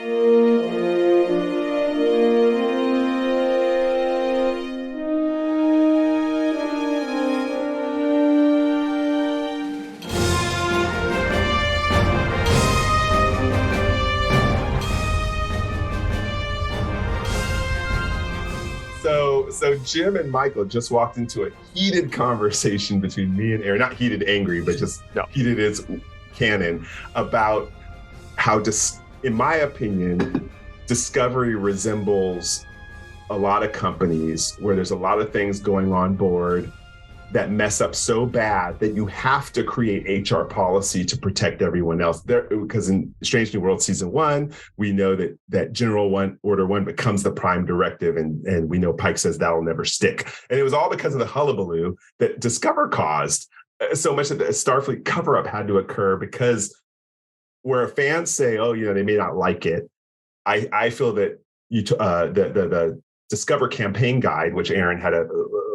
So Jim and Michael just walked into a heated conversation between me and Aaron, not heated, angry, but just heated as canon about how, in my opinion, Discovery resembles a lot of companies where there's a lot of things going on board that mess up so bad that you have to create HR policy to protect everyone else. Because in Strange New World Season 1, we know that General Order 1 becomes the prime directive, and we know Pike says that'll never stick. And it was all because of the hullabaloo that Discover caused, so much that the Starfleet cover-up had to occur, because where fans say, oh, they may not like it, I feel that the Discover campaign guide, which Aaron had a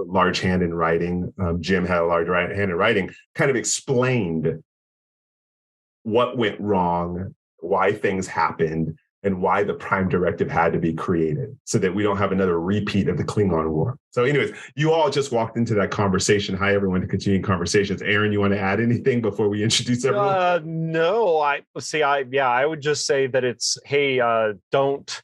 large hand in writing, Jim had a large hand in writing, kind of explained what went wrong, why things happened, and why the prime directive had to be created so that we don't have another repeat of the Klingon War. So anyways, you all just walked into that conversation. Hi, everyone, to continuing conversations. Aaron, you want to add anything before we introduce everyone? No, I would just say that it's, hey, don't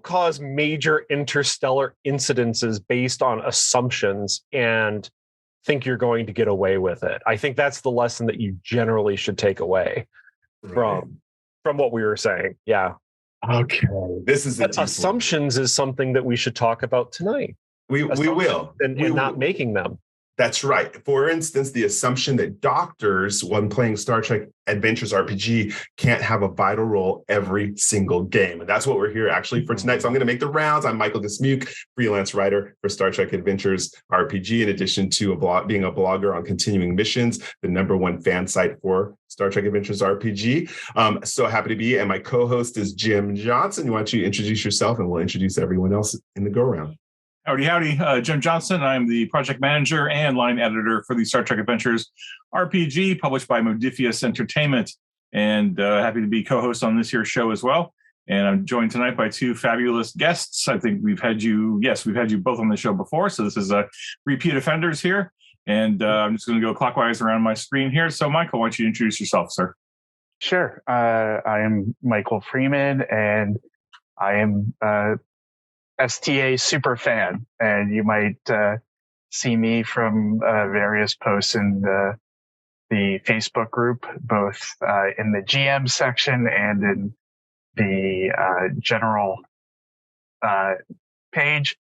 cause major interstellar incidences based on assumptions and think you're going to get away with it. I think that's the lesson that you generally should take away from what we were saying. Yeah. Okay. This is assumptions is something that we should talk about tonight. We will. And not making them. That's right. For instance, the assumption that doctors, when playing Star Trek Adventures RPG, can't have a vital role every single game. And that's what we're here actually for tonight. So I'm going to make the rounds. I'm Michael Dismuke, freelance writer for Star Trek Adventures RPG, in addition to being a blogger on Continuing Missions, the #1 fan site for Star Trek Adventures RPG. So happy to be. And my co-host is Jim Johnson. Why don't you introduce yourself, and we'll introduce everyone else in the go-round. Howdy. Jim Johnson. I'm the project manager and line editor for the Star Trek Adventures RPG, published by Modifius Entertainment, and happy to be co-host on this here show as well. And I'm joined tonight by two fabulous guests. I think we've had you both on the show before, so this is repeat offenders here. And I'm just going to go clockwise around my screen here. So, Michael, why don't you introduce yourself, sir? Sure. I am Michael Freeman, and I am STA super fan, and you might see me from various posts in the Facebook group, both in the GM section and in the general page.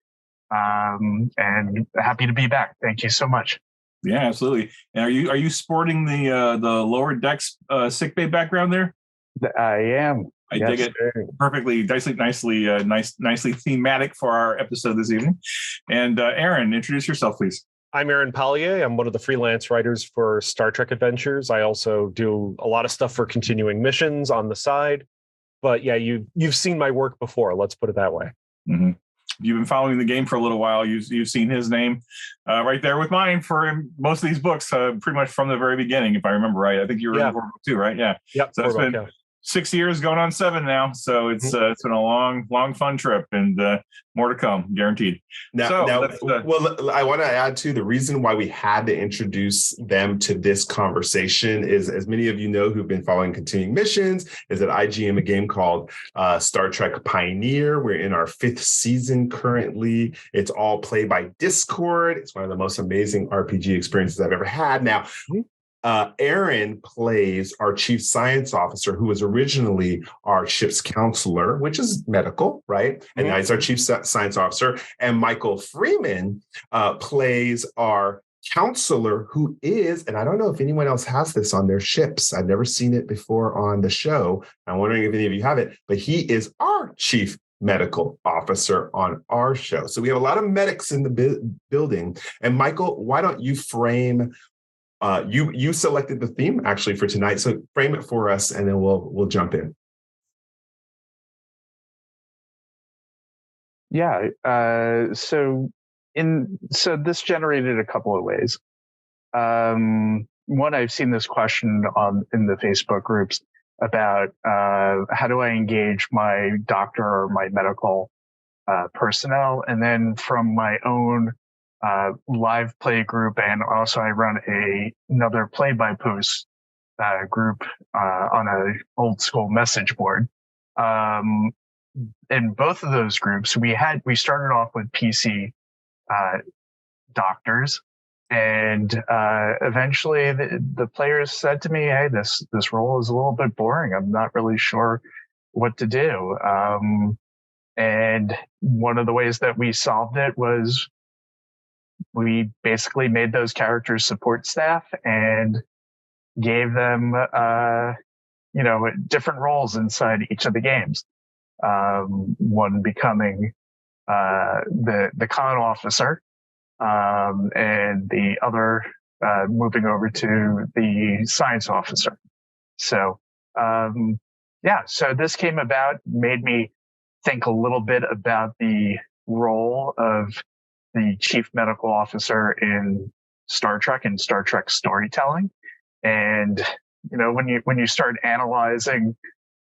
And happy to be back. Thank you so much. Yeah, absolutely. And are you sporting the lower decks sickbay background there? I am. I dig it. Perfectly, nicely thematic for our episode this evening. And Aaron, introduce yourself, please. I'm Aaron Pollyea. I'm one of the freelance writers for Star Trek Adventures. I also do a lot of stuff for Continuing Missions on the side. But yeah, you've seen my work before. Let's put it that way. Mm-hmm. You've been following the game for a little while. You've seen his name right there with mine for most of these books, pretty much from the very beginning, if I remember right. I think you were in the book too, right? Yeah. Yep. So it's been 6 years going on 7 now. So it's been a long, fun trip, and more to come, guaranteed. Now, I want to add to the reason why we had to introduce them to this conversation is, as many of you know who've been following Continuing Missions, is that I GM a game called Star Trek Pioneer. We're in our 5th season currently. It's all play by Discord. It's one of the most amazing RPG experiences I've ever had. Now, Aaron plays our chief science officer, who was originally our ship's counselor, which is medical, right? And now he's our chief science officer. And Michael Freeman plays our counselor, who is, and I don't know if anyone else has this on their ships. I've never seen it before on the show. I'm wondering if any of you have it, but he is our chief medical officer on our show. So we have a lot of medics in the building. And Michael, why don't you frame you selected the theme actually for tonight, so frame it for us, and then we'll jump in. Yeah. So this generated a couple of ways. One, I've seen this question in the Facebook groups about how do I engage my doctor or my medical personnel, and then from my own live play group, and also I run another play-by-post group on a old school message board. In both of those groups, we started off with PC doctors, and eventually the players said to me, "Hey, this role is a little bit boring. I'm not really sure what to do." And one of the ways that we solved it was we basically made those characters support staff and gave them, different roles inside each of the games. One becoming the con officer, and the other moving over to the science officer. So, so this came about, made me think a little bit about the role of the chief medical officer in Star Trek and Star Trek storytelling. And, when you start analyzing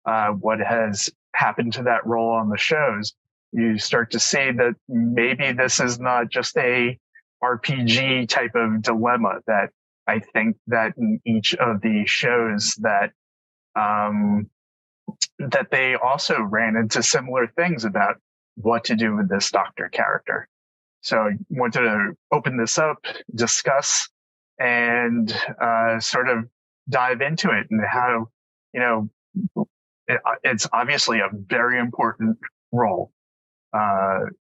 what has happened to that role on the shows, you start to see that maybe this is not just a RPG type of dilemma, that I think that in each of the shows that they also ran into similar things about what to do with this doctor character. So I wanted to open this up, discuss, and sort of dive into it, and how, it's obviously a very important role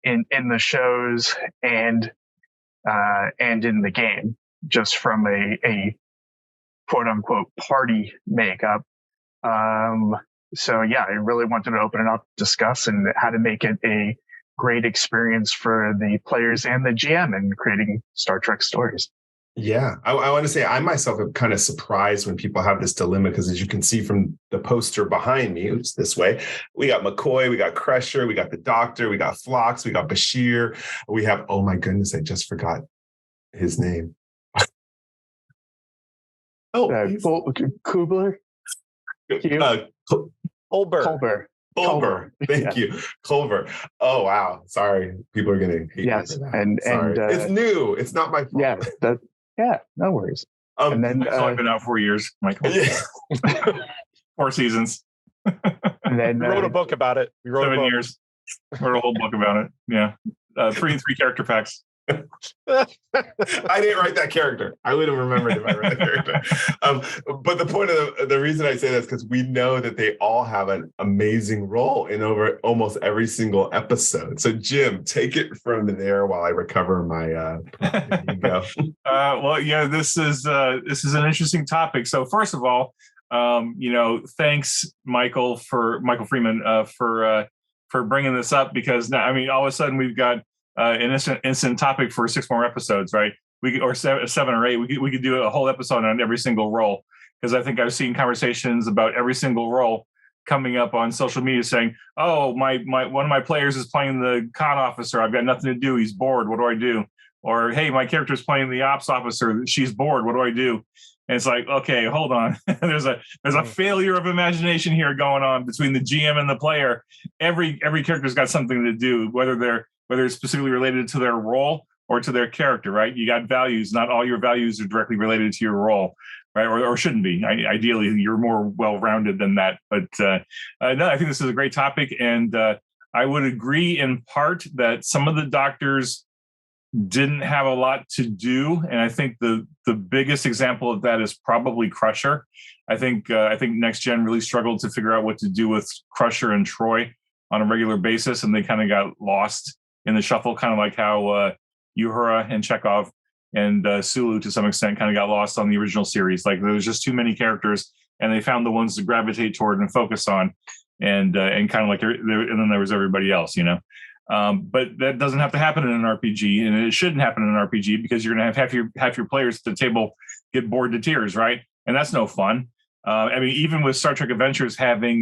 in the shows and in the game, just from a quote unquote party makeup. So yeah, I really wanted to open it up, discuss, and how to make it a great experience for the players and the GM in creating Star Trek stories. Yeah, I want to say I myself am kind of surprised when people have this dilemma, because as you can see from the poster behind me, it's this way. We got McCoy, we got Crusher, we got the Doctor, we got Phlox, we got Bashir. We have, oh my goodness, I just forgot his name. Kubler? Culber. Culber. Thank you. Culber. Oh, wow. Sorry. People are going to hate me for that. And it's new. It's not my fault. No worries. And then it's only been out 4 years, Michael. Yeah. 4 seasons. And then we wrote a book about it. We wrote 7 years. Wrote a whole book about it. Yeah. 3 character packs. I didn't write that character. I would have remembered if I read the character. But the point of the reason I say that is because we know that they all have an amazing role in over almost every single episode. So Jim, take it from there while I recover my ego. Well, yeah, this is an interesting topic. So first of all, thanks Michael Freeman for bringing this up, because now, I mean, all of a sudden we've got an instant topic for 6 more episodes, right? Or 7 or 8. We could do a whole episode on every single role, because I think I've seen conversations about every single role coming up on social media saying, "Oh, my one of my players is playing the con officer. I've got nothing to do. He's bored. What do I do?" Or, "Hey, my character is playing the ops officer. She's bored. What do I do?" And it's like, okay, hold on. there's a failure of imagination here going on between the GM and the player. Every character's got something to do, whether it's specifically related to their role or to their character, right? You got values. Not all your values are directly related to your role, right? Or shouldn't be. Ideally, you're more well-rounded than that. But no, I think this is a great topic. And I would agree in part that some of the doctors didn't have a lot to do. And I think the biggest example of that is probably Crusher. I think Next Gen really struggled to figure out what to do with Crusher and Troy on a regular basis. And they kind of got lost in the shuffle, kind of like how Uhura and Chekhov and Sulu to some extent kind of got lost on the original series. Like there was just too many characters, and they found the ones to gravitate toward and focus on, and kind of like and then there was everybody else, But that doesn't have to happen in an RPG, and it shouldn't happen in an RPG, because you're going to have half your players at the table get bored to tears, right? And that's no fun. I mean, even with Star Trek Adventures having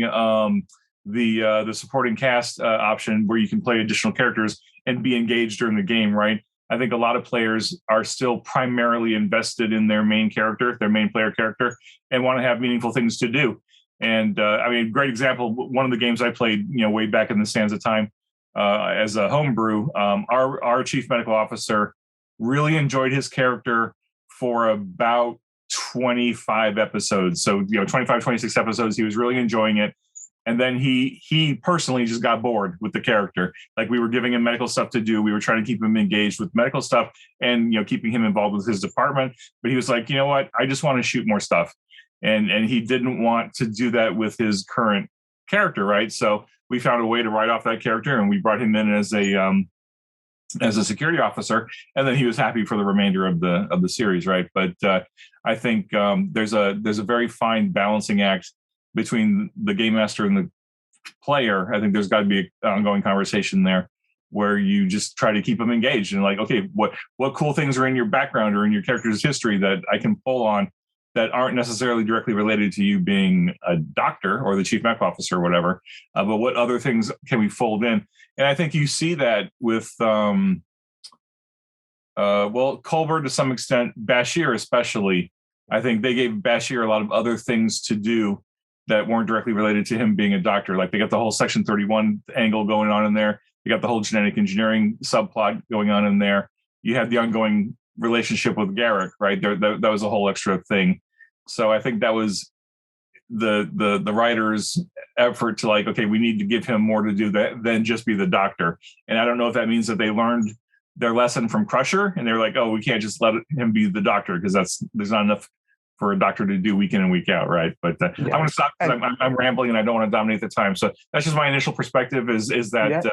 the supporting cast option where you can play additional characters and be engaged during the game, right? I think a lot of players are still primarily invested in their main character, their main player character, and want to have meaningful things to do. And I mean, great example. One of the games I played, way back in the sands of time as a homebrew, our chief medical officer really enjoyed his character for about 25 episodes. So, 25, 26 episodes, he was really enjoying it. And then he personally just got bored with the character. Like, we were giving him medical stuff to do. We were trying to keep him engaged with medical stuff and, keeping him involved with his department. But he was like, you know what? I just want to shoot more stuff. And he didn't want to do that with his current character, right? So we found a way to write off that character, and we brought him in as a security officer, and then he was happy for the remainder of the series, right? But I think there's a very fine balancing act between the game master and the player. I think there's got to be an ongoing conversation there where you just try to keep them engaged and like, okay, what cool things are in your background or in your character's history that I can pull on that aren't necessarily directly related to you being a doctor or the chief medical officer or whatever, but what other things can we fold in? And I think you see that with, Culber to some extent, Bashir especially. I think they gave Bashir a lot of other things to do that weren't directly related to him being a doctor. Like, they got the whole Section 31 angle going on in there. You got the whole genetic engineering subplot going on in there. You had the ongoing relationship with Garrick, right? That was a whole extra thing. So I think that was the writer's effort to like, okay, we need to give him more to do that than just be the doctor. And I don't know if that means that they learned their lesson from Crusher and they're like, oh, we can't just let him be the doctor because there's not enough for a doctor to do week in and week out, right? But I'm going to stop because I'm rambling and I don't want to dominate the time. So that's just my initial perspective is that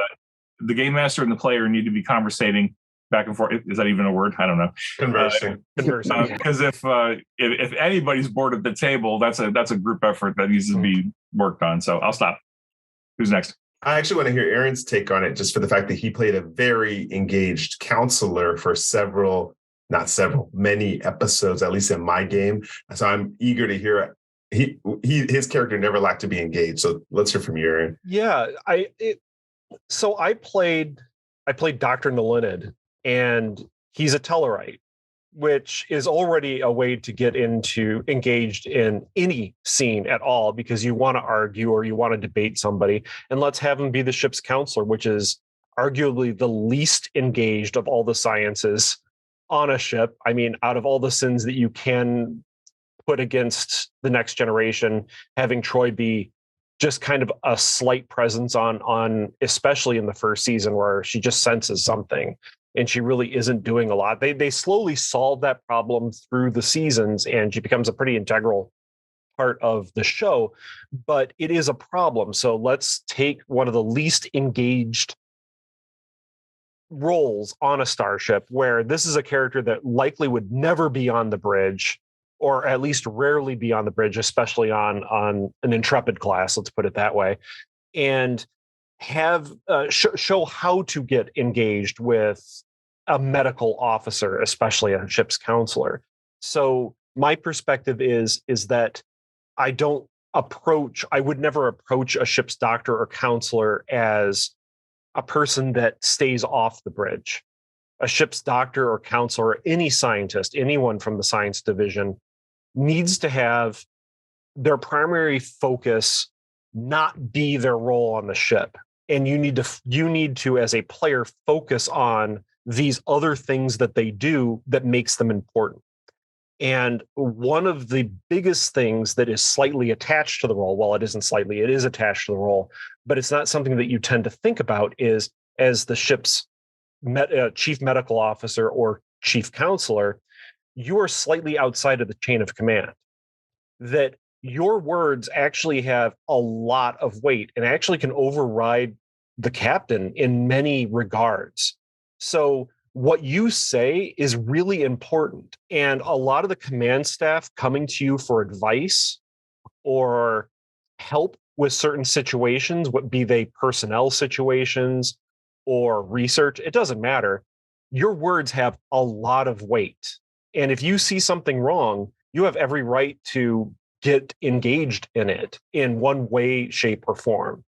the game master and the player need to be conversating back and forth. Is that even a word? I don't know. Conversing. Because if anybody's bored at the table, that's a group effort that needs to be worked on. So I'll stop. Who's next? I actually want to hear Aaron's take on it, just for the fact that he played a very engaged counselor for many episodes, at least in my game. So I'm eager to hear it. His character never lacked to be engaged. So let's hear from you, Aaron. Yeah, I played Dr. Nalinid, and he's a Tellarite, which is already a way to get engaged in any scene at all, because you want to argue or you want to debate somebody, and let's have him be the ship's counselor, which is arguably the least engaged of all the sciences on a ship. I mean, out of all the sins that you can put against the next generation, having Troy be just kind of a slight presence on especially in the first season where she just senses something and she really isn't doing a lot. They slowly solve that problem through the seasons, and she becomes a pretty integral part of the show, but it is a problem. So let's take one of the least engaged roles on a starship, where this is a character that likely would never be on the bridge, or at least rarely be on the bridge, especially on an Intrepid class, let's put it that way, and have show how to get engaged with a medical officer, especially a ship's counselor. So my perspective is that I would never approach a ship's doctor or counselor as a person that stays off the bridge. A ship's doctor or counselor, any scientist, anyone from the science division, needs to have their primary focus not be their role on the ship. And you need to, as a player, focus on these other things that they do that makes them important. And one of the biggest things that is slightly attached to the role, well, it isn't slightly, it is attached to the role, but it's not something that you tend to think about, is as the ship's chief medical officer or chief counselor, you are slightly outside of the chain of command. That your words actually have a lot of weight and actually can override the captain in many regards. So what you say is really important. And a lot of the command staff coming to you for advice or help with certain situations, what be they personnel situations or research, it doesn't matter. Your words have a lot of weight. And if you see something wrong, you have every right to get engaged in it in one way, shape, or form.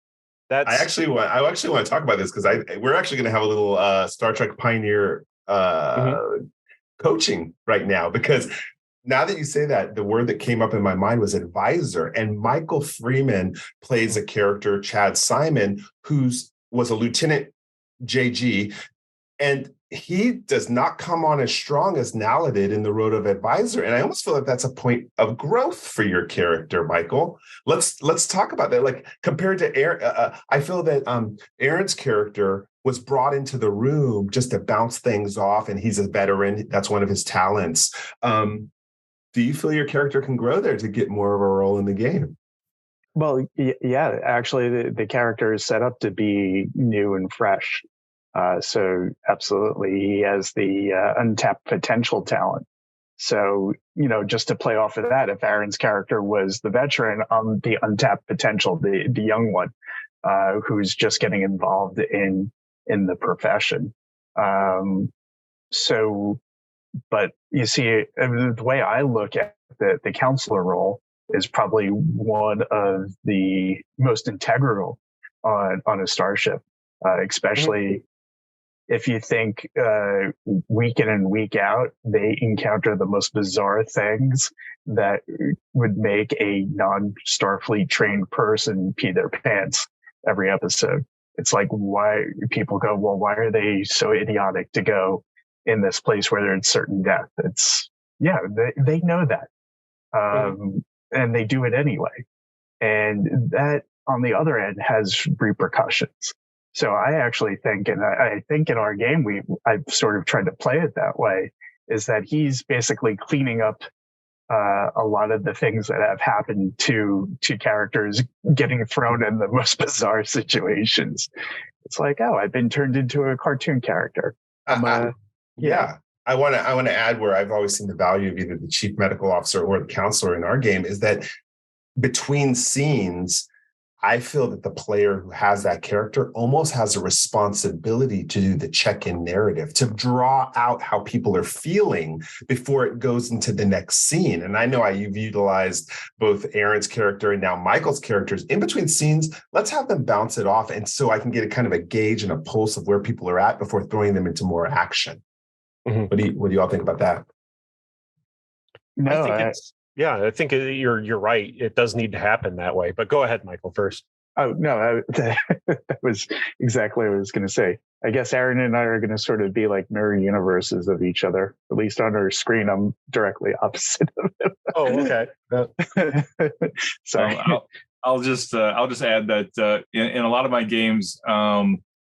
I actually want to talk about this because we're actually going to have a little Star Trek Pioneer coaching right now, because Now that you say that, the word that came up in my mind was advisor. And Michael Freeman plays a character, Chad Simon, was a Lieutenant JG. And he does not come on as strong as Nala did in the role of advisor. And I almost feel like that's a point of growth for your character, Michael. Let's talk about that. Like compared to Aaron, I feel that Aaron's character was brought into the room just to bounce things off, and he's a veteran. That's one of his talents. Do you feel your character can grow there to get more of a role in the game? Well, yeah, actually, the character is set up to be new and fresh. So absolutely, he has the untapped potential talent. So, just to play off of that, if Aaron's character was the veteran, the untapped potential, the young one, who's just getting involved in the profession. But you see, the way I look at the counselor role is probably one of the most integral on a starship, especially if you think week in and week out, they encounter the most bizarre things that would make a non-Starfleet trained person pee their pants every episode. It's like, why people go, well, why are they so idiotic to go in this place where there's certain death? They know that. And they do it anyway. And that, on the other end, has repercussions. So I actually think, and I think in our game, I've sort of tried to play it that way, is that he's basically cleaning up a lot of the things that have happened to characters getting thrown in the most bizarre situations. It's like, oh, I've been turned into a cartoon character. Yeah. I want to add where I've always seen the value of either the chief medical officer or the counselor in our game is that between scenes, I feel that the player who has that character almost has a responsibility to do the check-in narrative, to draw out how people are feeling before it goes into the next scene. And I know you've utilized both Aaron's character and now Michael's characters in between scenes. Let's have them bounce it off. And so I can get a kind of a gauge and a pulse of where people are at before throwing them into more action. Mm-hmm. What do you all think about that? No, I think you're right. It does need to happen that way. But go ahead, Michael, first. Oh, no, that was exactly what I was going to say. I guess Aaron and I are going to sort of be like mirror universes of each other. At least on our screen, I'm directly opposite of him. Oh, okay. Sorry. I'll just add that in a lot of my games,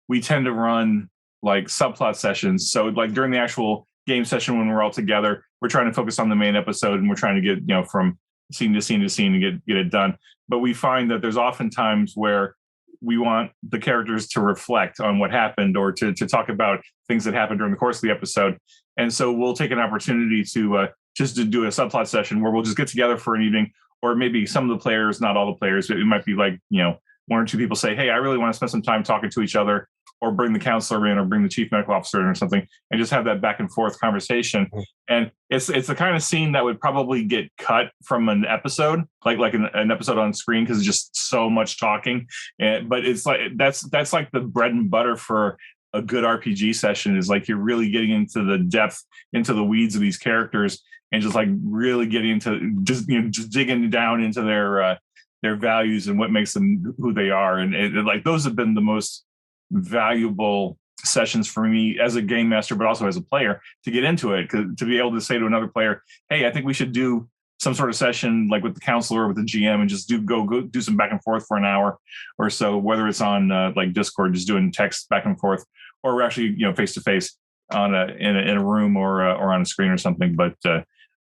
we tend to run like subplot sessions. So like during the actual game session when we're all together, we're trying to focus on the main episode and we're trying to get from scene to scene to scene and get it done. But we find that there's often times where we want the characters to reflect on what happened or to talk about things that happened during the course of the episode. And so we'll take an opportunity to just to do a subplot session where we'll just get together for an evening, or maybe some of the players, not all the players, it might be like, one or two people say, hey, I really want to spend some time talking to each other, or bring the counselor in or bring the chief medical officer in or something, and just have that back and forth conversation. And it's the kind of scene that would probably get cut from an episode, like an episode on screen, because it's just so much talking. But it's like that's like the bread and butter for a good RPG session, is like you're really getting into the depth, into the weeds of these characters, and just like really getting into just digging down into their values and what makes them who they are. And like those have been the most valuable sessions for me as a game master, but also as a player, to get into it, to be able to say to another player, hey, I think we should do some sort of session like with the counselor or with the GM and just go do some back and forth for an hour or so, whether it's on like Discord, just doing text back and forth, or we're actually face to face in a room or on a screen or something. But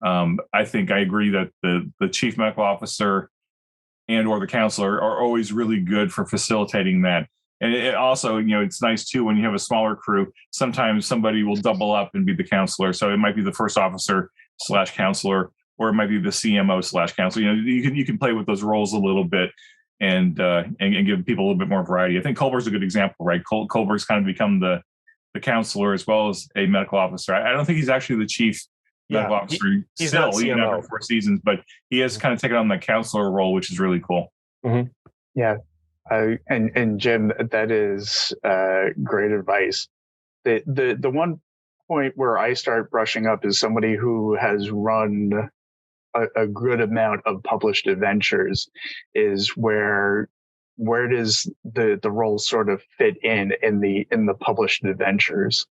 I think I agree that the chief medical officer and or the counselor are always really good for facilitating that. And it also, it's nice too when you have a smaller crew. Sometimes somebody will double up and be the counselor. So it might be the first officer / counselor, or it might be the CMO / counselor. You can play with those roles a little bit and give people a little bit more variety. I think Culber's a good example, right? Culber's kind of become the counselor as well as a medical officer. I don't think he's actually the chief medical officer he's still, not even CMO. after 4 seasons, but he has kind of taken on the counselor role, which is really cool. Mm-hmm. Yeah. And Jim, that is great advice. The one point where I start brushing up is somebody who has run a good amount of published adventures is where does the role sort of fit in the published adventures,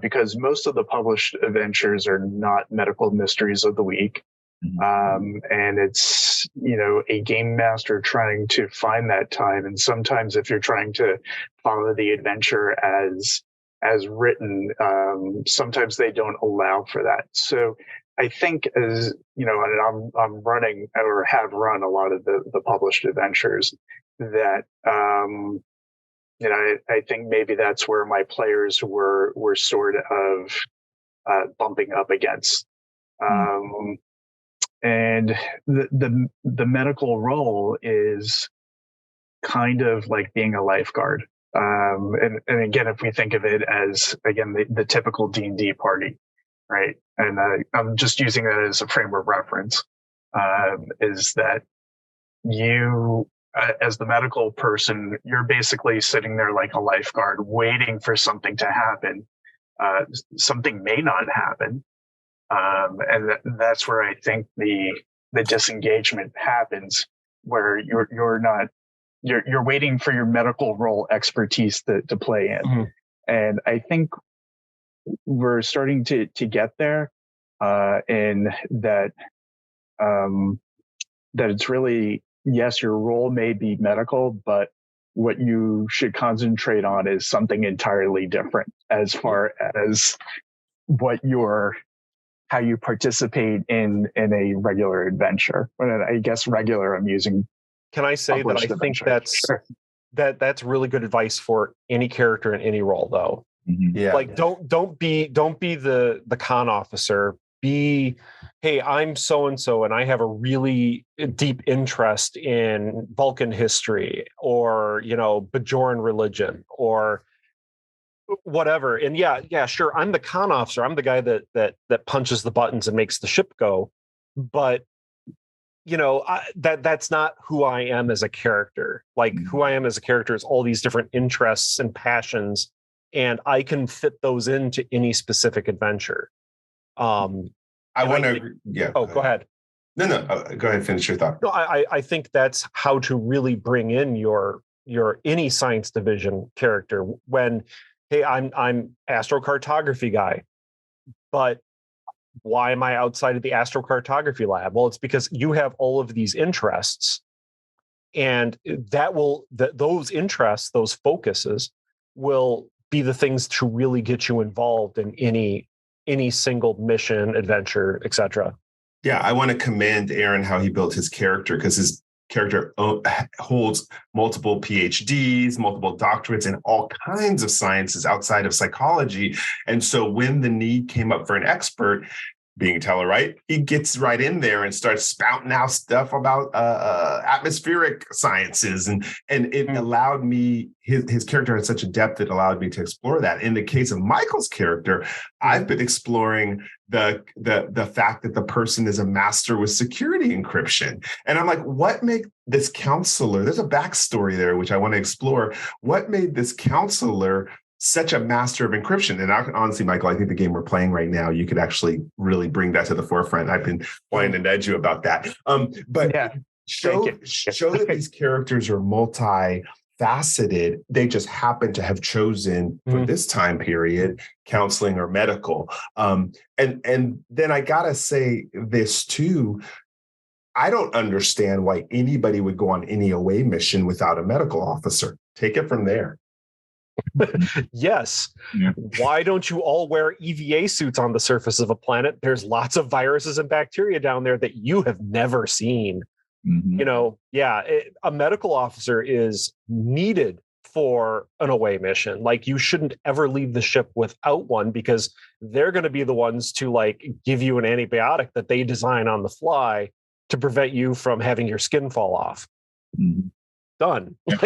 because most of the published adventures are not medical mysteries of the week. And it's, a game master trying to find that time. And sometimes if you're trying to follow the adventure as written, sometimes they don't allow for that. So I think, as and I'm running or have run a lot of the published adventures, that I think maybe that's where my players were sort of bumping up against. And the medical role is kind of like being a lifeguard. And again, if we think of it as, again, the typical D&D party, right? And I'm just using that as a frame of reference, is that you, as the medical person, you're basically sitting there like a lifeguard waiting for something to happen. Something may not happen. And that's where I think the disengagement happens, where you're waiting for your medical role expertise to play in. Mm-hmm. And I think we're starting to get there, in that, that it's really, yes, your role may be medical, but what you should concentrate on is something entirely different as far as how you participate in a regular adventure. I guess regular, I'm using. Can I say that I think that's really good advice for any character in any role, though. Mm-hmm. Yeah. Like don't be the con officer. Be, hey, I'm so and so, and I have a really deep interest in Vulcan history, or Bajoran religion, or whatever. And yeah, sure, I'm the con officer. I'm the guy that punches the buttons and makes the ship go. But that's not who I am as a character. Like, who I am as a character is all these different interests and passions, and I can fit those into any specific adventure. I want to. Yeah. Oh, go ahead. No. Go ahead. Finish your thought. No, I think that's how to really bring in your any science division character. When, hey, I'm astrocartography guy, but why am I outside of the astrocartography lab? Well, it's because you have all of these interests, and those interests, those focuses, will be the things to really get you involved in any single mission, adventure, etc. Yeah, I want to commend Aaron how he built his character, because his character holds multiple PhDs, multiple doctorates in all kinds of sciences outside of psychology. And so when the need came up for an expert, being Tellarite, he gets right in there and starts spouting out stuff about atmospheric sciences, and it allowed me, his character had such a depth that allowed me to explore that. In the case of Michael's character, I've been exploring the fact that the person is a master with security encryption, and I'm like, what made this counselor? There's a backstory there which I want to explore. What made this counselor such a master of encryption? And honestly, Michael, I think the game we're playing right now, you could actually really bring that to the forefront. I've been wanting to nudge you about that. But yeah, show that these characters are multifaceted. They just happen to have chosen for this time period counseling or medical. And then I gotta say this too. I don't understand why anybody would go on any away mission without a medical officer. Take it from there. Yes. Yeah. Why don't you all wear EVA suits on the surface of a planet? There's lots of viruses and bacteria down there that you have never seen. Mm-hmm. A medical officer is needed for an away mission. Like, you shouldn't ever leave the ship without one, because they're going to be the ones to give you an antibiotic that they design on the fly to prevent you from having your skin fall off. Mm-hmm. Done. Yeah.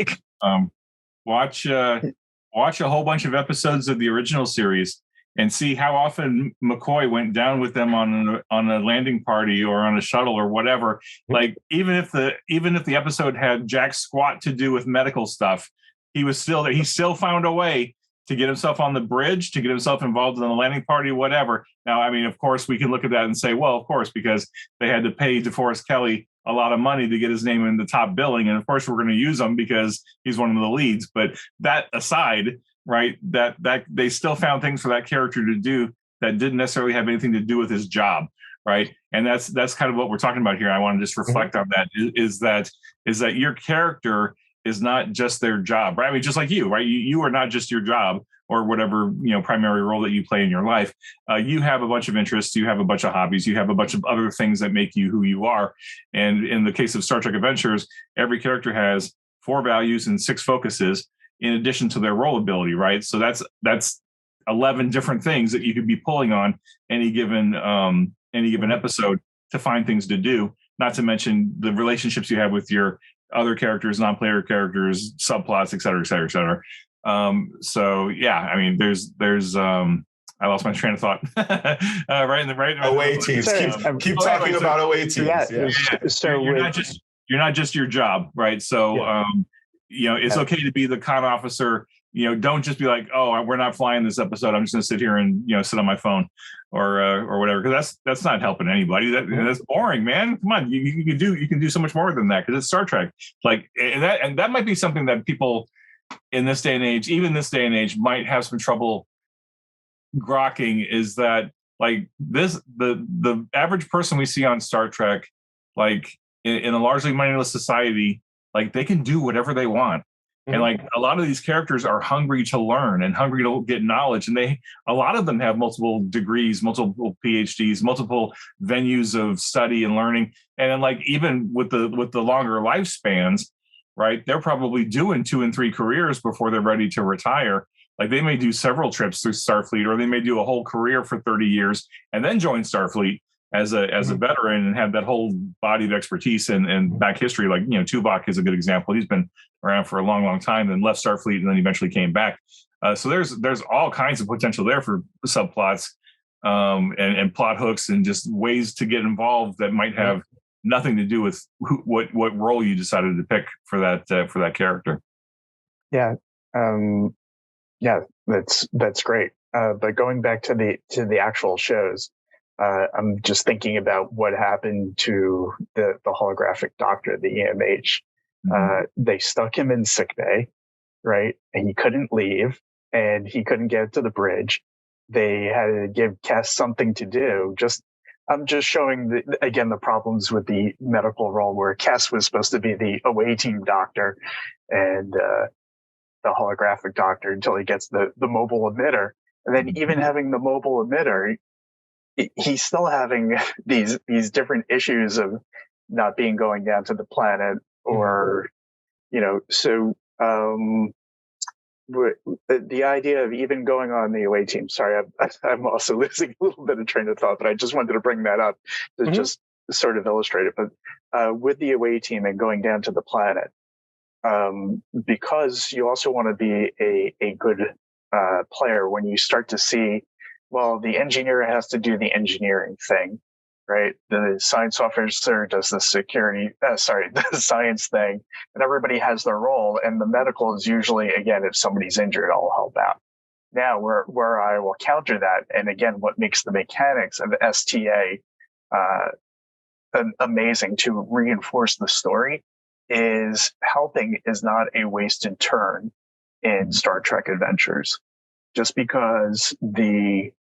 Watch a whole bunch of episodes of the original series and see how often McCoy went down with them on a landing party or on a shuttle or whatever. Like, even if the episode had jack squat to do with medical stuff, he was still there. He still found a way to get himself on the bridge, to get himself involved in the landing party, whatever. Now, I mean, of course, we can look at that and say, well, of course, because they had to pay DeForest Kelley a lot of money to get his name in the top billing. And of course, we're going to use him because he's one of the leads. But that aside, right, that they still found things for that character to do that didn't necessarily have anything to do with his job. Right. And that's kind of what we're talking about here. I want to just reflect on that is that your character is not just their job, right? I mean, just like you, right? You are not just your job or whatever, primary role that you play in your life. You have a bunch of interests, you have a bunch of hobbies, you have a bunch of other things that make you who you are. And in the case of Star Trek Adventures, every character has 4 values and 6 focuses in addition to their role ability, right? So that's 11 different things that you could be pulling on any given episode to find things to do, not to mention the relationships you have with your other characters, non-player characters, subplots, et cetera, et cetera, et cetera. So yeah, I mean, there's I lost my train of thought. right. Away teams. Keep talking about away teams. Yeah. So you're not just your job, right? So it's okay to be the con officer. Don't just be like, oh, we're not flying this episode. I'm just going to sit here and sit on my phone or whatever, because that's not helping anybody. That's boring, man. Come on, you can do so much more than that because it's Star Trek. Like, and that might be something that people in this day and age, even this day and age, might have some trouble grokking. Is that like the average person we see on Star Trek, like in a largely mindless society, like they can do whatever they want. And like a lot of these characters are hungry to learn and hungry to get knowledge. And a lot of them have multiple degrees, multiple PhDs, multiple venues of study and learning. And then like, even with the longer lifespans, right, they're probably doing 2 and 3 careers before they're ready to retire. Like they may do several trips through Starfleet, or they may do a whole career for 30 years and then join Starfleet as a veteran and have that whole body of expertise and back history. Like, Tuvok is a good example. He's been around for a long, long time, then left Starfleet and then eventually came back. So there's all kinds of potential there for subplots and plot hooks and just ways to get involved that might have nothing to do with what role you decided to pick for that character. Yeah. That's great. But going back to the actual shows, I'm just thinking about what happened to the holographic doctor, the EMH. They stuck him in sickbay, right? And he couldn't leave, and he couldn't get to the bridge. They had to give Kes something to do. I'm just showing the problems with the medical role, where Kes was supposed to be the away team doctor and the holographic doctor until he gets the mobile emitter. And then even having the mobile emitter, he's still having these different issues of not going down to the planet, or so the idea of even going on the away team. Sorry, I'm also losing a little bit of train of thought, but I just wanted to bring that up to just sort of illustrate it. But with the away team and going down to the planet, because you also want to be a good player, when you start to see, well, the engineer has to do the engineering thing, right? The science officer does the the science thing, and everybody has their role. And the medical is usually, again, if somebody's injured, I'll help out. Now, where I will counter that, and again, what makes the mechanics of STA amazing to reinforce the story, is helping is not a wasted turn in Star Trek Adventures. Just because the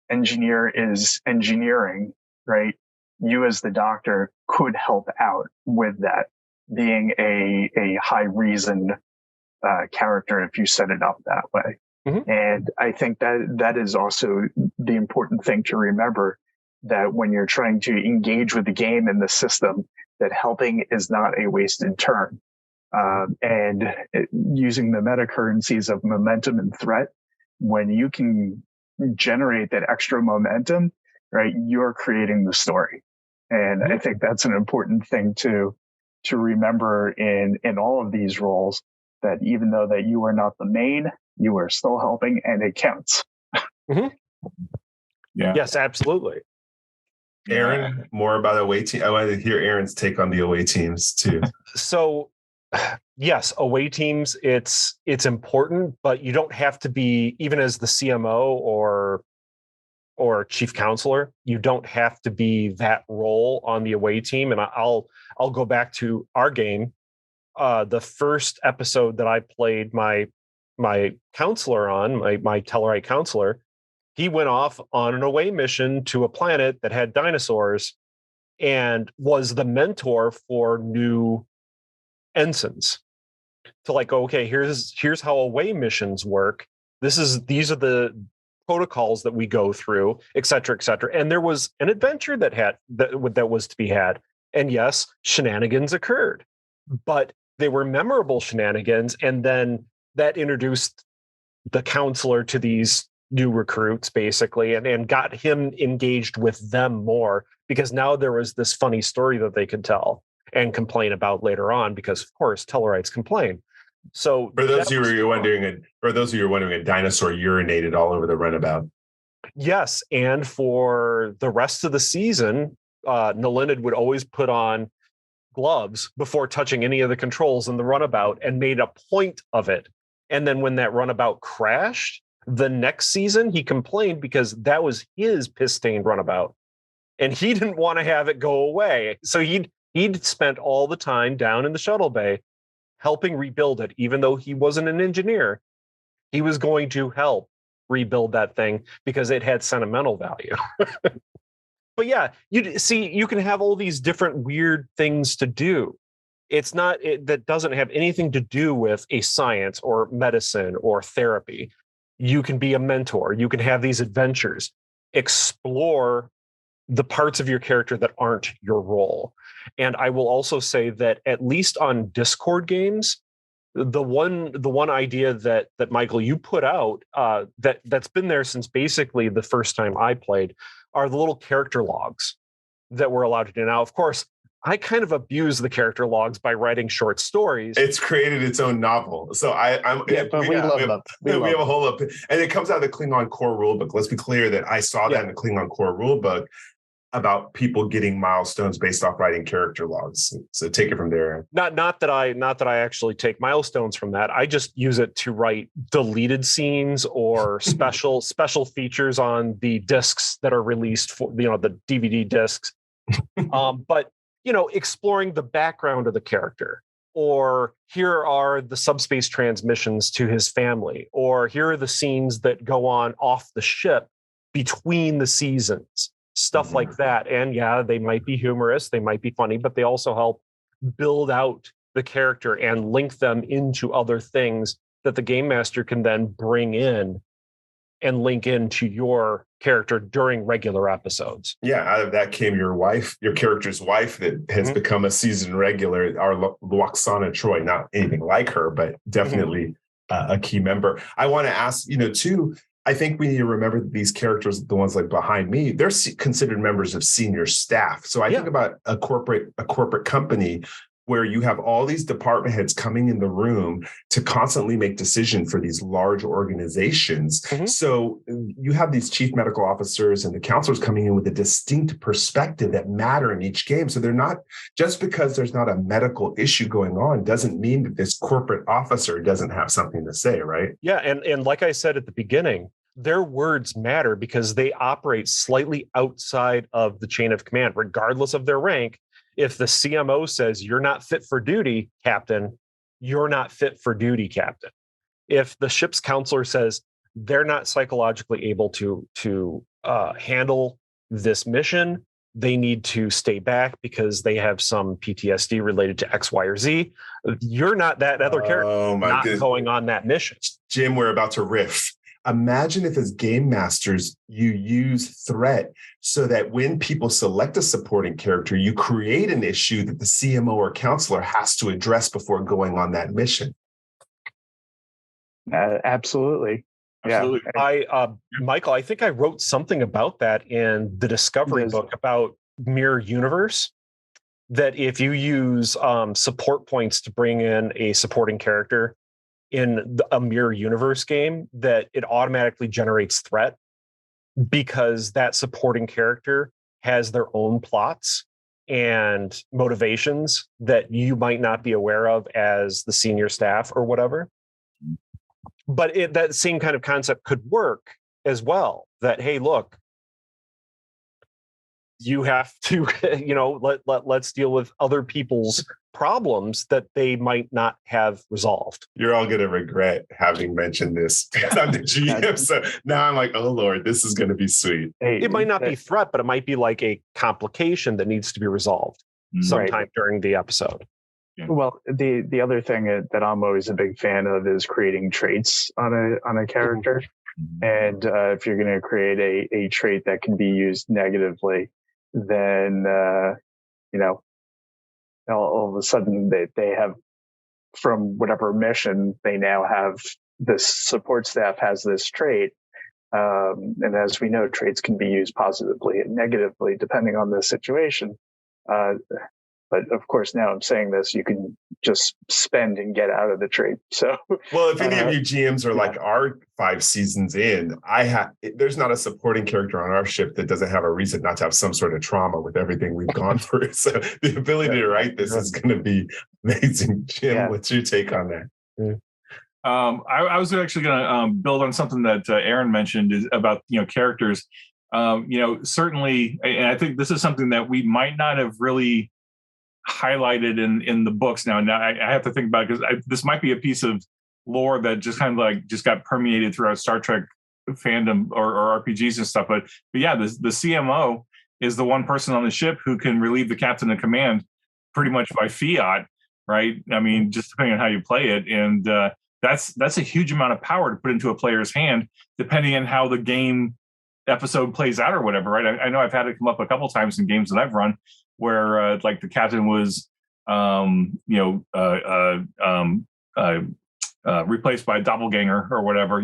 engineer is engineering, right? You as the doctor could help out with that, being a high reason character if you set it up that way. And I think that is also the important thing to remember, that when you're trying to engage with the game and the system, that helping is not a wasted turn. And using the meta currencies of momentum and threat, when you can generate that extra momentum, right, you're creating the story. And I think that's an important thing to remember in all of these roles, that even though that you are not the main, you are still helping, and it counts. Yeah. Yes, absolutely. Aaron, more about away team. I wanted to hear Aaron's take on the away teams too. So yes, away teams, it's important, but you don't have to be, even as the CMO or chief counselor, you don't have to be that role on the away team. And I'll go back to our game. The first episode that I played my counselor on, my Tellarite counselor, he went off on an away mission to a planet that had dinosaurs and was the mentor for new ensigns to like, okay, here's how away missions work. These are the protocols that we go through, et cetera, et cetera. And there was an adventure that was to be had. And yes, shenanigans occurred, but they were memorable shenanigans. And then that introduced the counselor to these new recruits, basically, and got him engaged with them more, because now there was this funny story that they could tell and complain about later on, because of course Tellarites complain. So for those of you who are wondering, a dinosaur urinated all over the runabout. Yes, and for the rest of the season, Nalinid would always put on gloves before touching any of the controls in the runabout, and made a point of it. And then when that runabout crashed, the next season he complained because that was his piss-stained runabout, and he didn't want to have it go away. So he'd spent all the time down in the shuttle bay helping rebuild it. Even though he wasn't an engineer, he was going to help rebuild that thing because it had sentimental value. But yeah, you can have all these different weird things to do. It's not that doesn't have anything to do with a science or medicine or therapy. You can be a mentor. You can have these adventures, explore the parts of your character that aren't your role. And I will also say that at least on Discord games, the one idea that Michael, you put out that's been there since basically the first time I played, are the little character logs that we're allowed to do. Now, of course, I kind of abuse the character logs by writing short stories. It's created its own novel. So we have a whole up, and it comes out of the Klingon core rulebook. Let's be clear that I saw that in the Klingon core rulebook about people getting milestones based off writing character logs. So take it from there. Not that I actually take milestones from that. I just use it to write deleted scenes or special features on the discs that are released for the DVD discs. But exploring the background of the character, or here are the subspace transmissions to his family, or here are the scenes that go on off the ship between the seasons. Stuff like that. And yeah, they might be humorous, they might be funny, but they also help build out the character and link them into other things that the game master can then bring in and link into your character during regular episodes. Yeah, out of that came your character's wife that has become a season regular, our Luoxana Troy. Not anything like her, but definitely a key member. I want to ask, too, I think we need to remember that these characters, the ones like behind me, they're considered members of senior staff. So I think about a corporate company where you have all these department heads coming in the room to constantly make decisions for these large organizations. Mm-hmm. So you have these chief medical officers and the counselors coming in with a distinct perspective that matter in each game. So they're not, just because there's not a medical issue going on doesn't mean that this corporate officer doesn't have something to say, right? Yeah, and like I said at the beginning, their words matter because they operate slightly outside of the chain of command, regardless of their rank. If the CMO says you're not fit for duty, Captain, you're not fit for duty, Captain. If the ship's counselor says they're not psychologically able to handle this mission, they need to stay back because they have some PTSD related to X, Y, or Z, you're not that other character not going on that mission. Jim, we're about to riff. Imagine if as game masters, you use threat so that when people select a supporting character, you create an issue that the CMO or counselor has to address before going on that mission. Absolutely. Absolutely. Yeah. Michael, I think I wrote something about that in the Discovery book about Mirror Universe, that if you use support points to bring in a supporting character in a Mirror Universe game, that it automatically generates threat because that supporting character has their own plots and motivations that you might not be aware of as the senior staff or whatever. But that same kind of concept could work as well. That, hey, look, you have to, let's deal with other people's problems that they might not have resolved. You're all going to regret having mentioned this. I'm the GM, so now I'm like, oh Lord, this is going to be sweet. It might not be threat, but it might be like a complication that needs to be resolved sometime during the episode. Yeah. Well, the other thing that I'm always a big fan of is creating traits on a character. Mm-hmm. And if you're going to create a trait that can be used negatively, then all of a sudden they have, from whatever mission, they now have this support staff has this trait. And as we know, traits can be used positively and negatively depending on the situation. But of course, now I'm saying this, you can just spend and get out of the trait. So, well, if any of you GMs are like our 5 seasons in, there's not a supporting character on our ship that doesn't have a reason not to have some sort of trauma with everything we've gone through. So the ability to write this is going to be amazing. Jim, what's your take on that? I was actually going to build on something that Aaron mentioned is about characters. Certainly, and I think this is something that we might not have really highlighted in the books. Now I have to think about it, because this might be a piece of lore that just kind of just got permeated throughout Star Trek fandom or RPGs and stuff. But yeah, the CMO is the one person on the ship who can relieve the captain of command pretty much by fiat, right? I mean, just depending on how you play it. And that's a huge amount of power to put into a player's hand, depending on how the game episode plays out or whatever, right? I know I've had it come up a couple times in games that I've run where the captain was replaced by a doppelganger or whatever,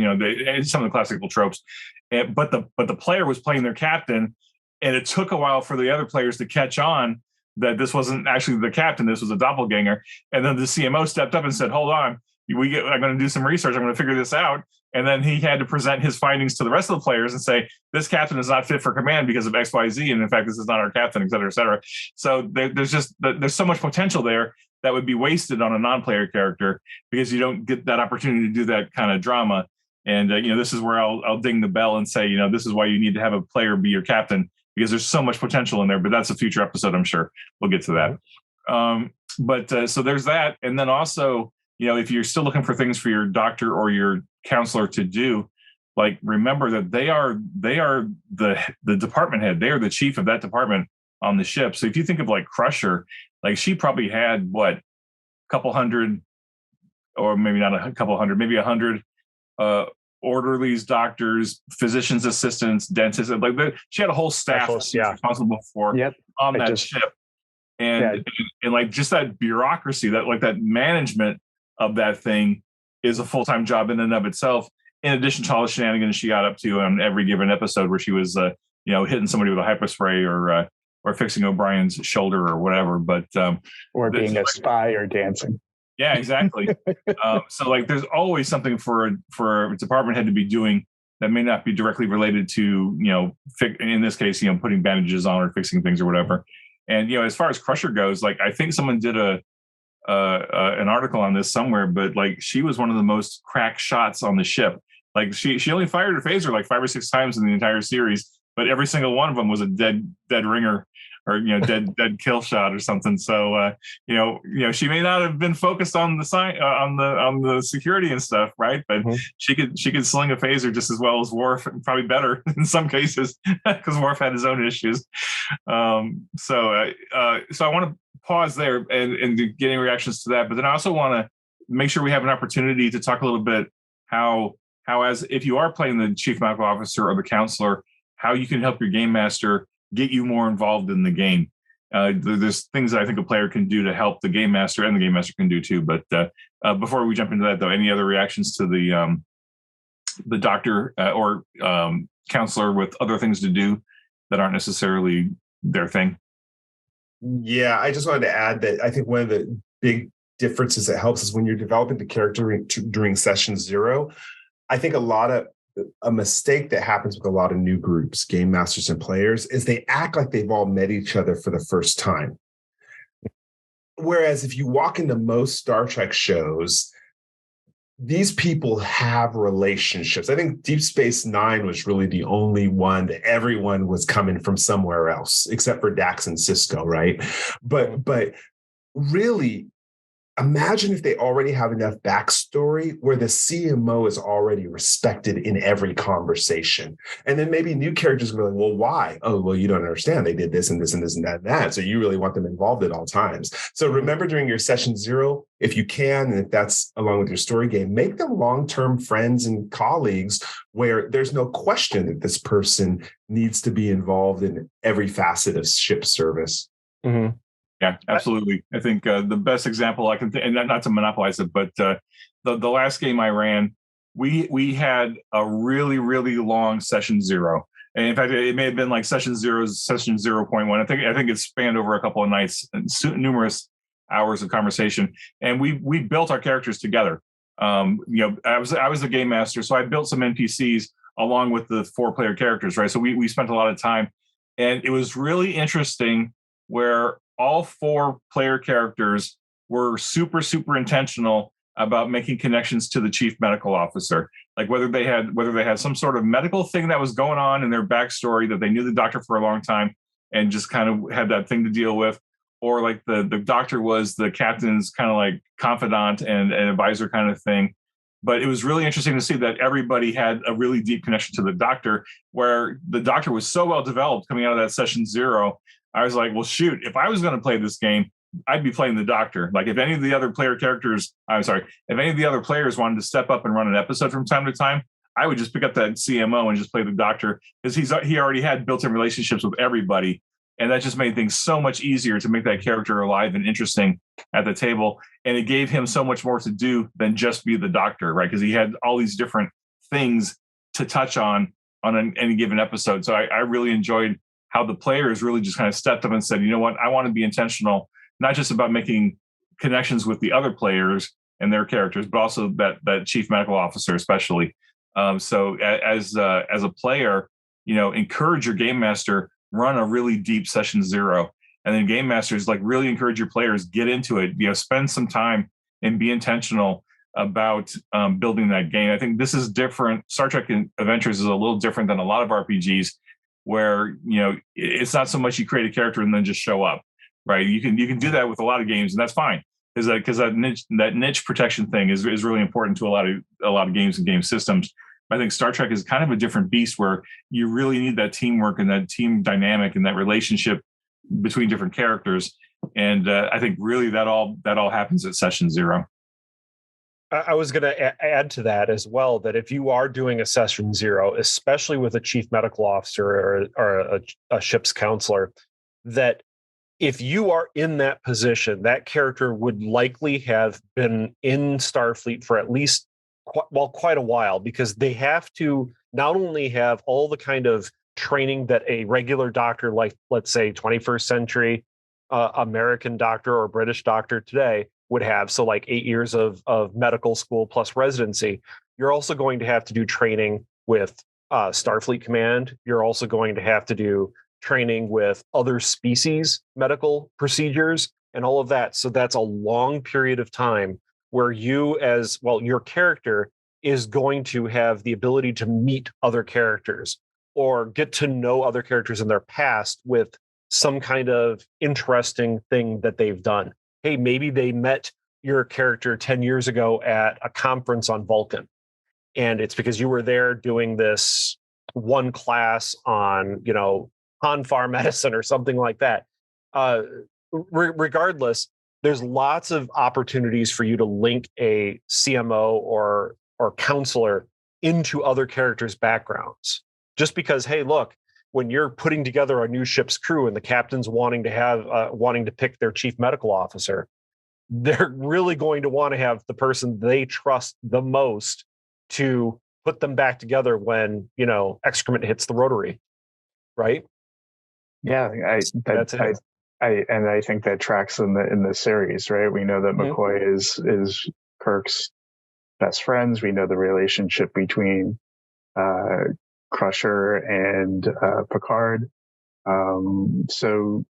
some of the classical tropes. But the player was playing their captain, and it took a while for the other players to catch on that this wasn't actually the captain, this was a doppelganger. And then the CMO stepped up and said, hold on, I'm going to do some research, I'm going to figure this out. And then he had to present his findings to the rest of the players and say, this captain is not fit for command because of X, Y, Z. And in fact, this is not our captain, et cetera, et cetera. So there's so much potential there that would be wasted on a non-player character because you don't get that opportunity to do that kind of drama. And, this is where I'll ding the bell and say, this is why you need to have a player be your captain, because there's so much potential in there. But that's a future episode, I'm sure. We'll get to that. So there's that. And then also, if you're still looking for things for your doctor or your counselor to do, remember that they are the department head. They are the chief of that department on the ship. So if you think of Crusher, she probably had a couple hundred, or maybe not a couple hundred, maybe 100 orderlies, doctors, physicians assistants, dentists. She had a whole staff responsible for on that ship. And just that bureaucracy, that management of that thing is a full-time job in and of itself, in addition to all the shenanigans she got up to on every given episode where she was hitting somebody with a hyperspray or fixing O'Brien's shoulder or whatever. But or being a spy or dancing. Yeah, exactly. So there's always something for a department head to be doing that may not be directly related to in this case putting bandages on or fixing things or whatever. And as far as Crusher goes, I think someone did an article on this somewhere, but she was one of the most crack shots on the ship. She only fired her phaser 5 or 6 times in the entire series, but every single one of them was a dead ringer or dead kill shot or something. So she may not have been focused on the on the security and stuff, right? But she could sling a phaser just as well as Worf, and probably better in some cases because Worf had his own issues. So I want to pause there and getting reactions to that, but then I also want to make sure we have an opportunity to talk a little bit how as if you are playing the chief medical officer or the counselor, how you can help your game master get you more involved in the game. There's things that I think a player can do to help the game master, and the game master can do too. But before we jump into that, though, any other reactions to the doctor or counselor with other things to do that aren't necessarily their thing? Yeah, I just wanted to add that I think one of the big differences that helps is when you're developing the character during session 0. I think a lot of a mistake that happens with a lot of new groups, game masters and players, is they act like they've all met each other for the first time. Whereas if you walk into most Star Trek shows, these people have relationships. I think Deep Space Nine was really the only one that everyone was coming from somewhere else, except for Dax and Cisco, right? But really, imagine if they already have enough backstory where the CMO is already respected in every conversation. And then maybe new characters will be like, well, why? Oh, well, you don't understand. They did this and this and this and that and that. So you really want them involved at all times. So remember during your session 0, if you can, and if that's along with your story game, make them long-term friends and colleagues where there's no question that this person needs to be involved in every facet of ship service. Mm-hmm. Yeah, absolutely. I think the best example I can and not to monopolize it, but the last game I ran, we had a really, really long session 0. And in fact, it may have been like session 0.1. I think it spanned over a couple of nights and numerous hours of conversation. And we built our characters together. I was the game master, so I built some NPCs along with the 4-player characters, right? So we spent a lot of time, and it was really interesting where all 4-player characters were super, super intentional about making connections to the chief medical officer. Like whether they had some sort of medical thing that was going on in their backstory, that they knew the doctor for a long time and just kind of had that thing to deal with, or like the doctor was the captain's kind of like confidant and advisor kind of thing. But it was really interesting to see that everybody had a really deep connection to the doctor, where the doctor was so well developed coming out of that session 0. I was like, well, shoot, if I was going to play this game, I'd be playing the doctor. Like if any of the other players wanted to step up and run an episode from time to time, I would just pick up that CMO and just play the doctor, because he already had built-in relationships with everybody. And that just made things so much easier to make that character alive and interesting at the table. And it gave him so much more to do than just be the doctor, right? Because he had all these different things to touch on any given episode. So I really enjoyed how the players really just kind of stepped up and said, you know what, I want to be intentional, not just about making connections with the other players and their characters, but also that chief medical officer, especially. So as a player, encourage your game master, run a really deep session 0. And then game masters, like, really encourage your players, get into it, spend some time and be intentional about building that game. I think this is different. Star Trek Adventures is a little different than a lot of RPGs, where it's not so much you create a character and then just show up, right? You can do that with a lot of games, and that's fine, because that niche protection thing is really important to a lot of games and game systems. I think Star Trek is kind of a different beast, where you really need that teamwork and that team dynamic and that relationship between different characters. And I think really that all happens at session 0. I was going to add to that as well, that if you are doing a session 0, especially with a chief medical officer or a ship's counselor, that if you are in that position, that character would likely have been in Starfleet for at least quite a while, because they have to not only have all the kind of training that a regular doctor, like let's say 21st century American doctor or British doctor today would have, so like 8 years of medical school plus residency, you're also going to have to do training with Starfleet Command. You're also going to have to do training with other species medical procedures and all of that. So that's a long period of time where your character is going to have the ability to meet other characters or get to know other characters in their past with some kind of interesting thing that they've done. Hey, maybe they met your character 10 years ago at a conference on Vulcan, and it's because you were there doing this one class on, Hanfar medicine or something like that. Regardless, there's lots of opportunities for you to link a CMO or counselor into other characters' backgrounds. Just because, hey, look, when you're putting together a new ship's crew and the captain's wanting to pick their chief medical officer, they're really going to want to have the person they trust the most to put them back together when, excrement hits the rotary, right? Yeah, I think that tracks in the series, right? We know that McCoy is Kirk's best friends. We know the relationship between Crusher and Picard. So,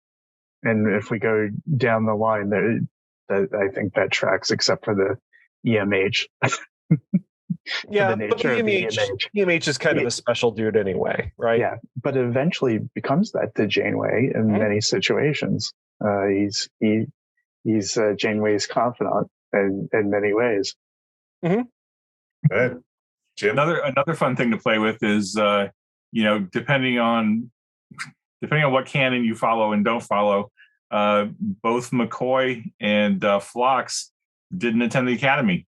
and if we go down the line, that I think that tracks, except for the EMH. Yeah, the nature but of the EMH. EMH is kind of a special dude anyway, right? Yeah, but it eventually becomes that to Janeway in many situations. He's Janeway's confidant in many ways. Mm-hmm. Good. Jim? Another fun thing to play with is depending on what canon you follow and don't follow, both McCoy and Phlox didn't attend the academy,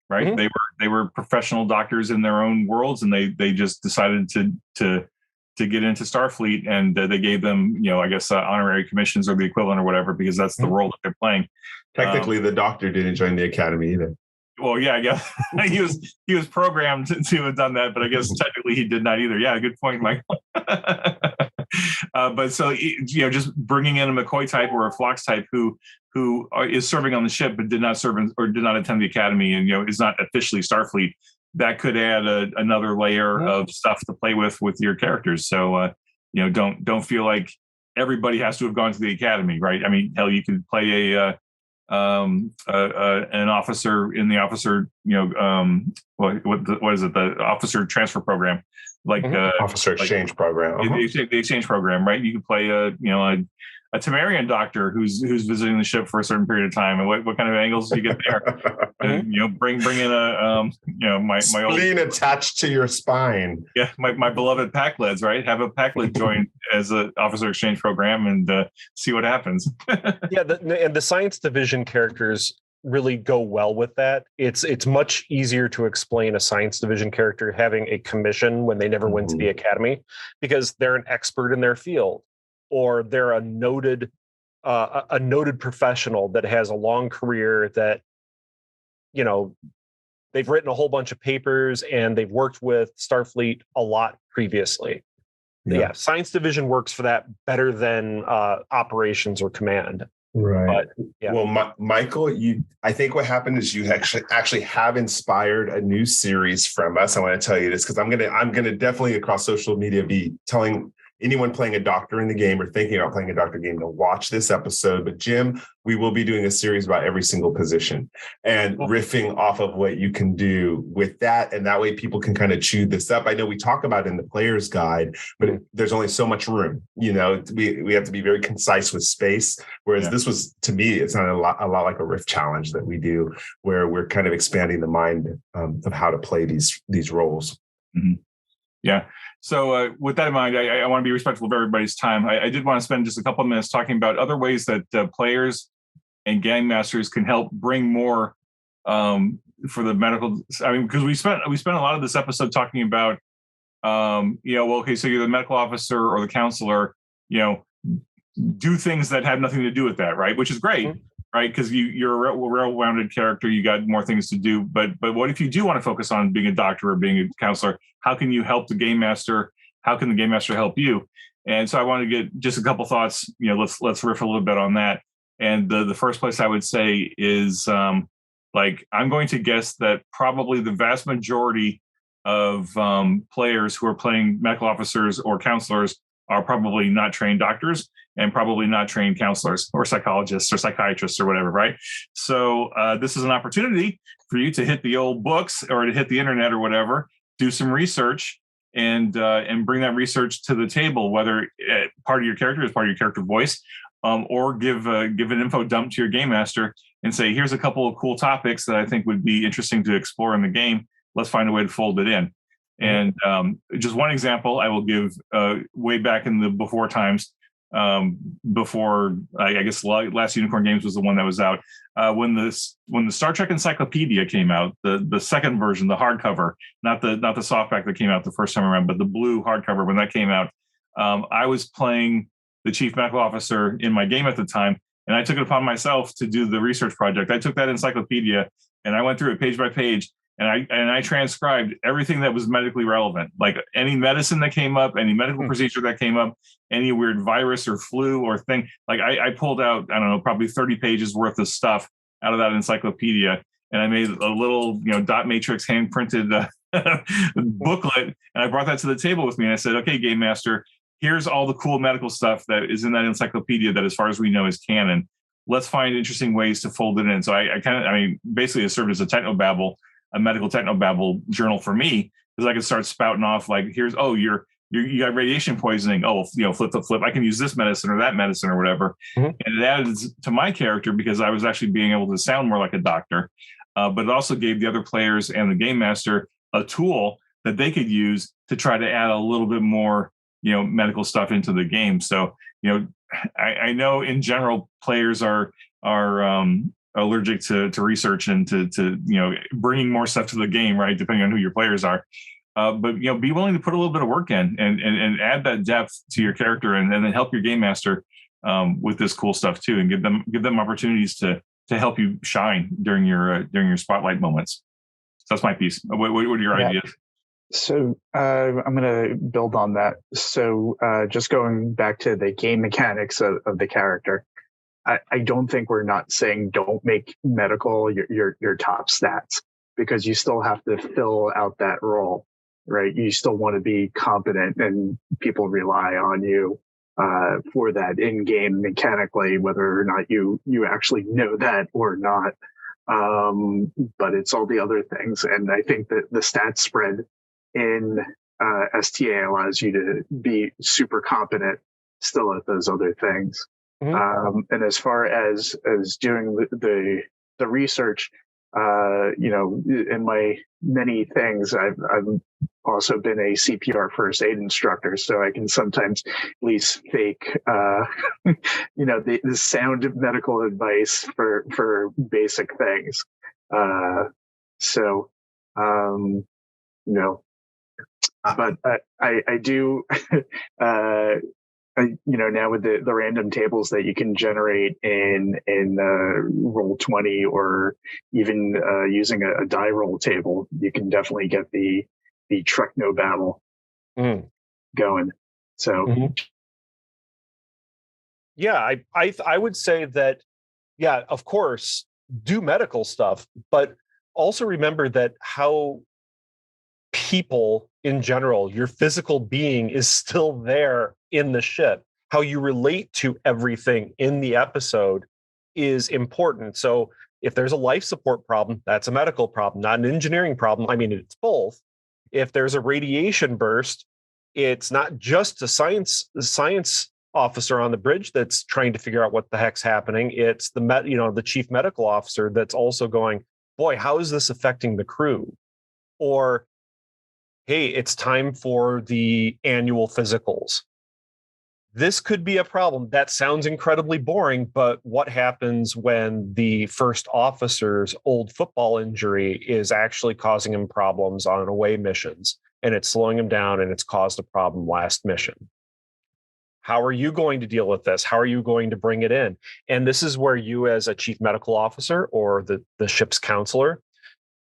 right? Mm-hmm. They were professional doctors in their own worlds, and they just decided to get into Starfleet, and they gave them honorary commissions or the equivalent or whatever, because that's the role that they're playing. Technically, the Doctor didn't join the academy either. Well, yeah, I guess he was programmed to have done that, but I guess technically he did not either. Yeah, good point, Michael. But so just bringing in a McCoy type or a Phlox type who is serving on the ship but did not serve or did not attend the academy and is not officially Starfleet, that could add another layer of stuff to play with your characters. So don't feel like everybody has to have gone to the academy, right? I mean, hell, you could play an officer in the officer, what is it? The officer transfer program, like officer exchange program, the exchange program, right? You could play a Temerian doctor who's visiting the ship for a certain period of time, and what kind of angles do you get there? Bring in my spleen old attached to your spine. Yeah, my beloved Packleds, right? Have a Packled join as an officer exchange program and see what happens. Yeah, and the science division characters really go well with that. It's much easier to explain a science division character having a commission when they never went to the academy, because they're an expert in their field, or they're a noted professional that has a long career, that they've written a whole bunch of papers and they've worked with Starfleet a lot previously. Yeah, science division works for that better than operations or command. Right. But, yeah. Well, Michael, I think what happened is you actually have inspired a new series from us. I want to tell you this because I'm gonna definitely across social media be telling anyone playing a doctor in the game or thinking about playing a doctor game to watch this episode. But Jim, we will be doing a series about every single position and riffing off of what you can do with that. And that way people can kind of chew this up. I know we talk about it in the player's guide, but there's only so much room. We have to be very concise with space. Whereas this was, to me, it's not a lot like a riff challenge that we do where we're kind of expanding the mind of how to play these roles. Mm-hmm. Yeah. So with that in mind, I want to be respectful of everybody's time. I did want to spend just a couple of minutes talking about other ways that players and game masters can help bring more for the medical. I mean, because we spent a lot of this episode talking about, so you're the medical officer or the counselor, do things that have nothing to do with that, right? Which is great. Mm-hmm. Right, because you're a well-rounded character, you got more things to do. But what if you do want to focus on being a doctor or being a counselor? How can you help the game master? How can the game master help you? And so I want to get just a couple thoughts. Let's riff a little bit on that. And the first place I would say is I'm going to guess that probably the vast majority of players who are playing medical officers or counselors are probably not trained doctors and probably not trained counselors or psychologists or psychiatrists or whatever, right? So this is an opportunity for you to hit the old books or to hit the internet or whatever, do some research and bring that research to the table, whether part of your character is part of your character voice, or give an info dump to your game master and say, here's a couple of cool topics that I think would be interesting to explore in the game. Let's find a way to fold it in. And just one example I will give way back in the before times, before I guess Last Unicorn Games was the one that was out. When the Star Trek Encyclopedia came out, the second version, the hardcover, not the softback that came out the first time around, but the blue hardcover, when that came out, I was playing the chief medical officer in my game at the time, and I took it upon myself to do the research project. I took that encyclopedia and I went through it page by page. And I transcribed everything that was medically relevant, like any medicine that came up, any medical procedure that came up, any weird virus or flu or thing. Like I pulled out, I don't know, probably 30 pages worth of stuff out of that encyclopedia. and I made a little, dot matrix hand printed booklet, and I brought that to the table with me. And I said, okay, Game Master, here's all the cool medical stuff that is in that encyclopedia that, as far as we know, is canon. Let's find interesting ways to fold it in. So basically it served as a medical technobabble journal for me, because I could start spouting off like, here's, you got radiation poisoning. Oh, flip. I can use this medicine or that medicine or whatever. And it added to my character because I was actually being able to sound more like a doctor. But it also gave the other players and the game master a tool that they could use to try to add a little bit more, medical stuff into the game. So, I know in general players are allergic to research and to bringing more stuff to the game, right? Depending on who your players are. But be willing to put a little bit of work in and add that depth to your character, and then help your game master with this cool stuff too, and give them opportunities to help you shine during your spotlight moments. So that's my piece. What are your ideas? So I'm going to build on that. So just going back to the game mechanics of the character, I don't think we're not saying don't make medical your top stats, because you still have to fill out that role, right? You still want to be competent, and people rely on you for that in-game mechanically, whether or not you actually know that or not. But it's all the other things. And I think that the stat spread in STA allows you to be super competent still at those other things. And as far as doing the research, in my many things, I've also been a CPR first aid instructor, so I can sometimes at least fake, the sound of medical advice for basic things. But I do, now with the random tables that you can generate in Roll20, or even using a die roll table, you can definitely get the Technobabble going. So, yeah, I would say that, yeah, of course, do medical stuff, but also remember that how people in general, your physical being is still there in the ship. How you relate to everything in the episode is important. So if there's a life support problem, that's a medical problem, not an engineering problem. I mean, it's both. If there's a radiation burst, it's not just a science officer on the bridge that's trying to figure out what the heck's happening. It's the chief medical officer that's also going, boy, how is this affecting the crew? Or, hey, it's time for the annual physicals. This could be a problem. That sounds incredibly boring, but what happens when the first officer's old football injury is actually causing him problems on away missions, and it's slowing him down, and it's caused a problem last mission? How are you going to deal with this? How are you going to bring it in? And this is where you, as a chief medical officer or the ship's counselor,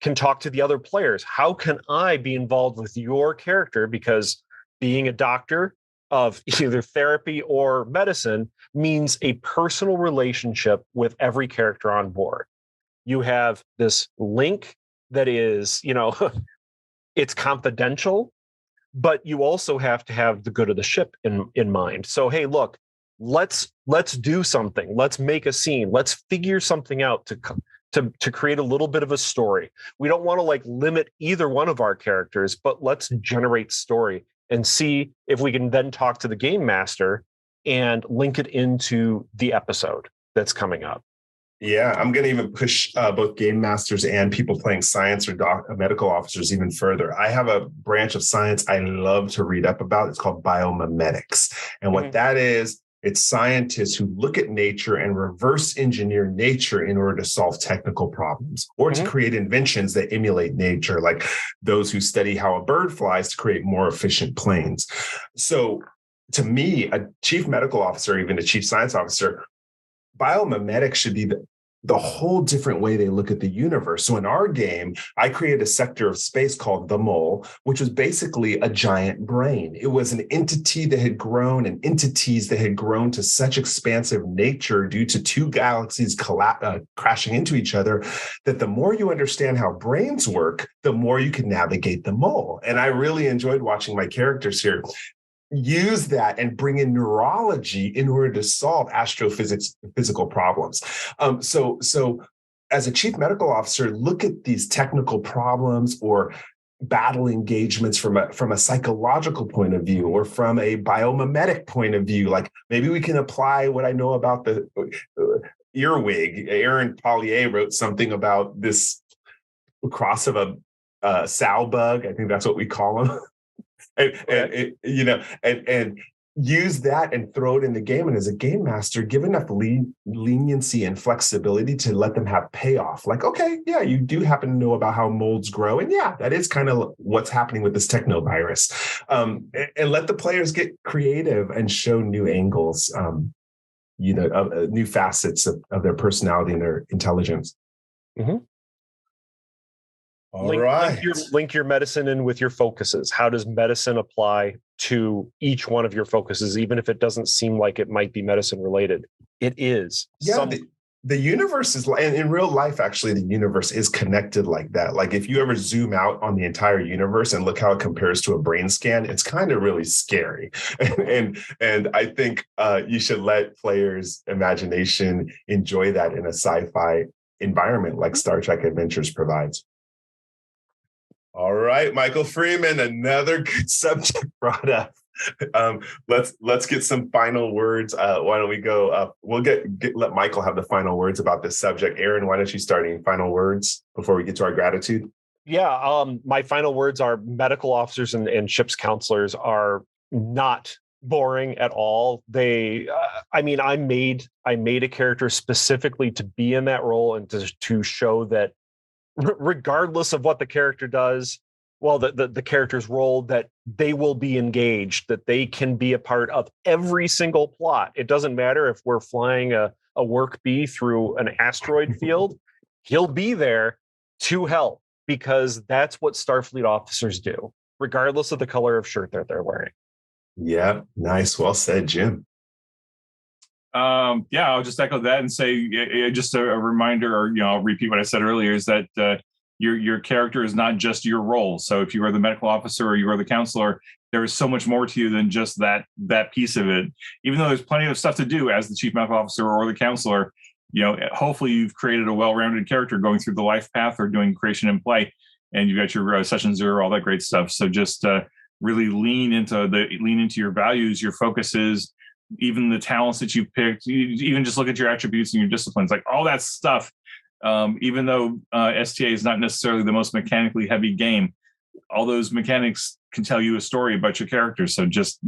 can talk to the other players. How can I be involved with your character? Because being a doctor of either therapy or medicine means a personal relationship with every character on board. You have this link that is, it's confidential, but you also have to have the good of the ship in mind. So, hey, look, let's do something. Let's make a scene. Let's figure something out to create a little bit of a story. We don't want to limit either one of our characters, but let's generate story and see if we can then talk to the game master and link it into the episode that's coming up. Yeah, I'm going to even push both game masters and people playing science or medical officers even further. I have a branch of science I love to read up about. It's called biomimetics. And what that is, it's scientists who look at nature and reverse engineer nature in order to solve technical problems or to create inventions that emulate nature, like those who study how a bird flies to create more efficient planes. So to me, a chief medical officer, even a chief science officer, biomimetics should be the whole different way they look at the universe. So in our game, I created a sector of space called the Mole, which was basically a giant brain. It was an entity that had grown and entities that had grown to such expansive nature due to two galaxies crashing into each other, that the more you understand how brains work, the more you can navigate the Mole. And I really enjoyed watching my characters here use that and bring in neurology in order to solve physical problems. So as a chief medical officer, look at these technical problems or battle engagements from a psychological point of view or from a biomimetic point of view. Like maybe we can apply what I know about the earwig. Aaron Pollyea wrote something about this cross of a sow bug. I think that's what we call them. And use that and throw it in the game. And as a game master, give enough leniency and flexibility to let them have payoff. Like, okay, yeah, you do happen to know about how molds grow. And yeah, that is kind of what's happening with this technovirus. And let the players get creative and show new angles, new facets of their personality and their intelligence. Mm-hmm. All right. Link your medicine in with your focuses. How does medicine apply to each one of your focuses, even if it doesn't seem like it might be medicine related? It is. Yeah, the universe is, and in real life, actually, the universe is connected like that. Like if you ever zoom out on the entire universe and look how it compares to a brain scan, it's kind of really scary. And I think you should let players' imagination enjoy that in a sci-fi environment like Star Trek Adventures provides. All right, Michael Freeman, another good subject brought up. Let's get some final words. Why don't we go? We'll let Michael have the final words about this subject. Aaron, why don't you start any final words before we get to our gratitude? Yeah, my final words are medical officers and ship's counselors are not boring at all. They, I made a character specifically to be in that role and to show that regardless of what the character does, the character's role, that they will be engaged, that they can be a part of every single plot. It doesn't matter if we're flying a work bee through an asteroid field, he'll be there to help, because that's what Starfleet officers do, regardless of the color of shirt that they're wearing. Yeah, nice. Well said, Jim. I'll just echo that and say just a reminder, or I'll repeat what I said earlier, is that your character is not just your role. So if you are the medical officer or you are the counselor, there is so much more to you than just that piece of it. Even though there's plenty of stuff to do as the chief medical officer or the counselor, hopefully you've created a well-rounded character going through the life path or doing creation and play, and you've got your session zero, all that great stuff. So just really lean into your values, your focuses, even the talents that you picked. Even just look at your attributes and your disciplines, like all that stuff. Even though STA is not necessarily the most mechanically heavy game, all those mechanics can tell you a story about your character. So just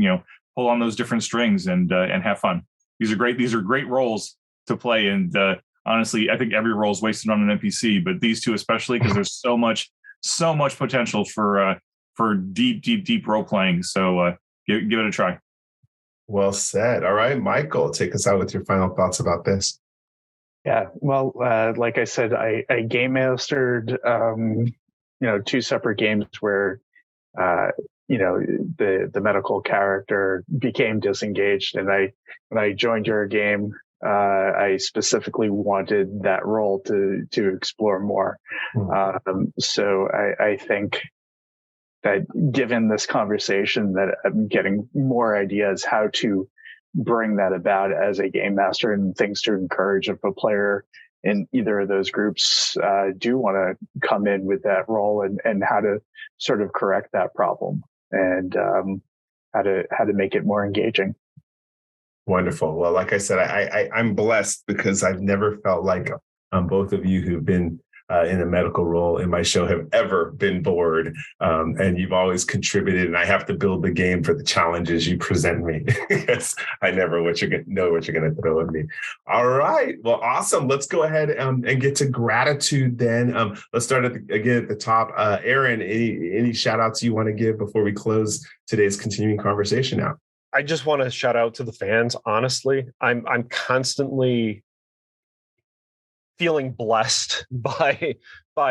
pull on those different strings and have fun. These are great roles to play. And honestly, I think every role is wasted on an NPC, but these two especially, because there's so much potential for deep role playing. So give it a try. Well said. All right, Michael, take us out with your final thoughts about this. Yeah, well, like I said, I game mastered, two separate games where, the medical character became disengaged, and when I joined your game, I specifically wanted that role to explore more. So I think that given this conversation, that I'm getting more ideas how to bring that about as a game master, and things to encourage if a player in either of those groups do want to come in with that role, and how to sort of correct that problem, and how to make it more engaging. Wonderful. Well, like I said, I'm blessed because I've never felt like both of you who've been in a medical role in my show have ever been bored. And you've always contributed, and I have to build the game for the challenges you present me. Yes, I never know what you're going to throw at me. All right. Well, awesome. Let's go ahead and get to gratitude then. Let's start at the top. Aaron, any shout outs you want to give before we close today's continuing conversation out? I just want to shout out to the fans. Honestly, I'm constantly feeling blessed by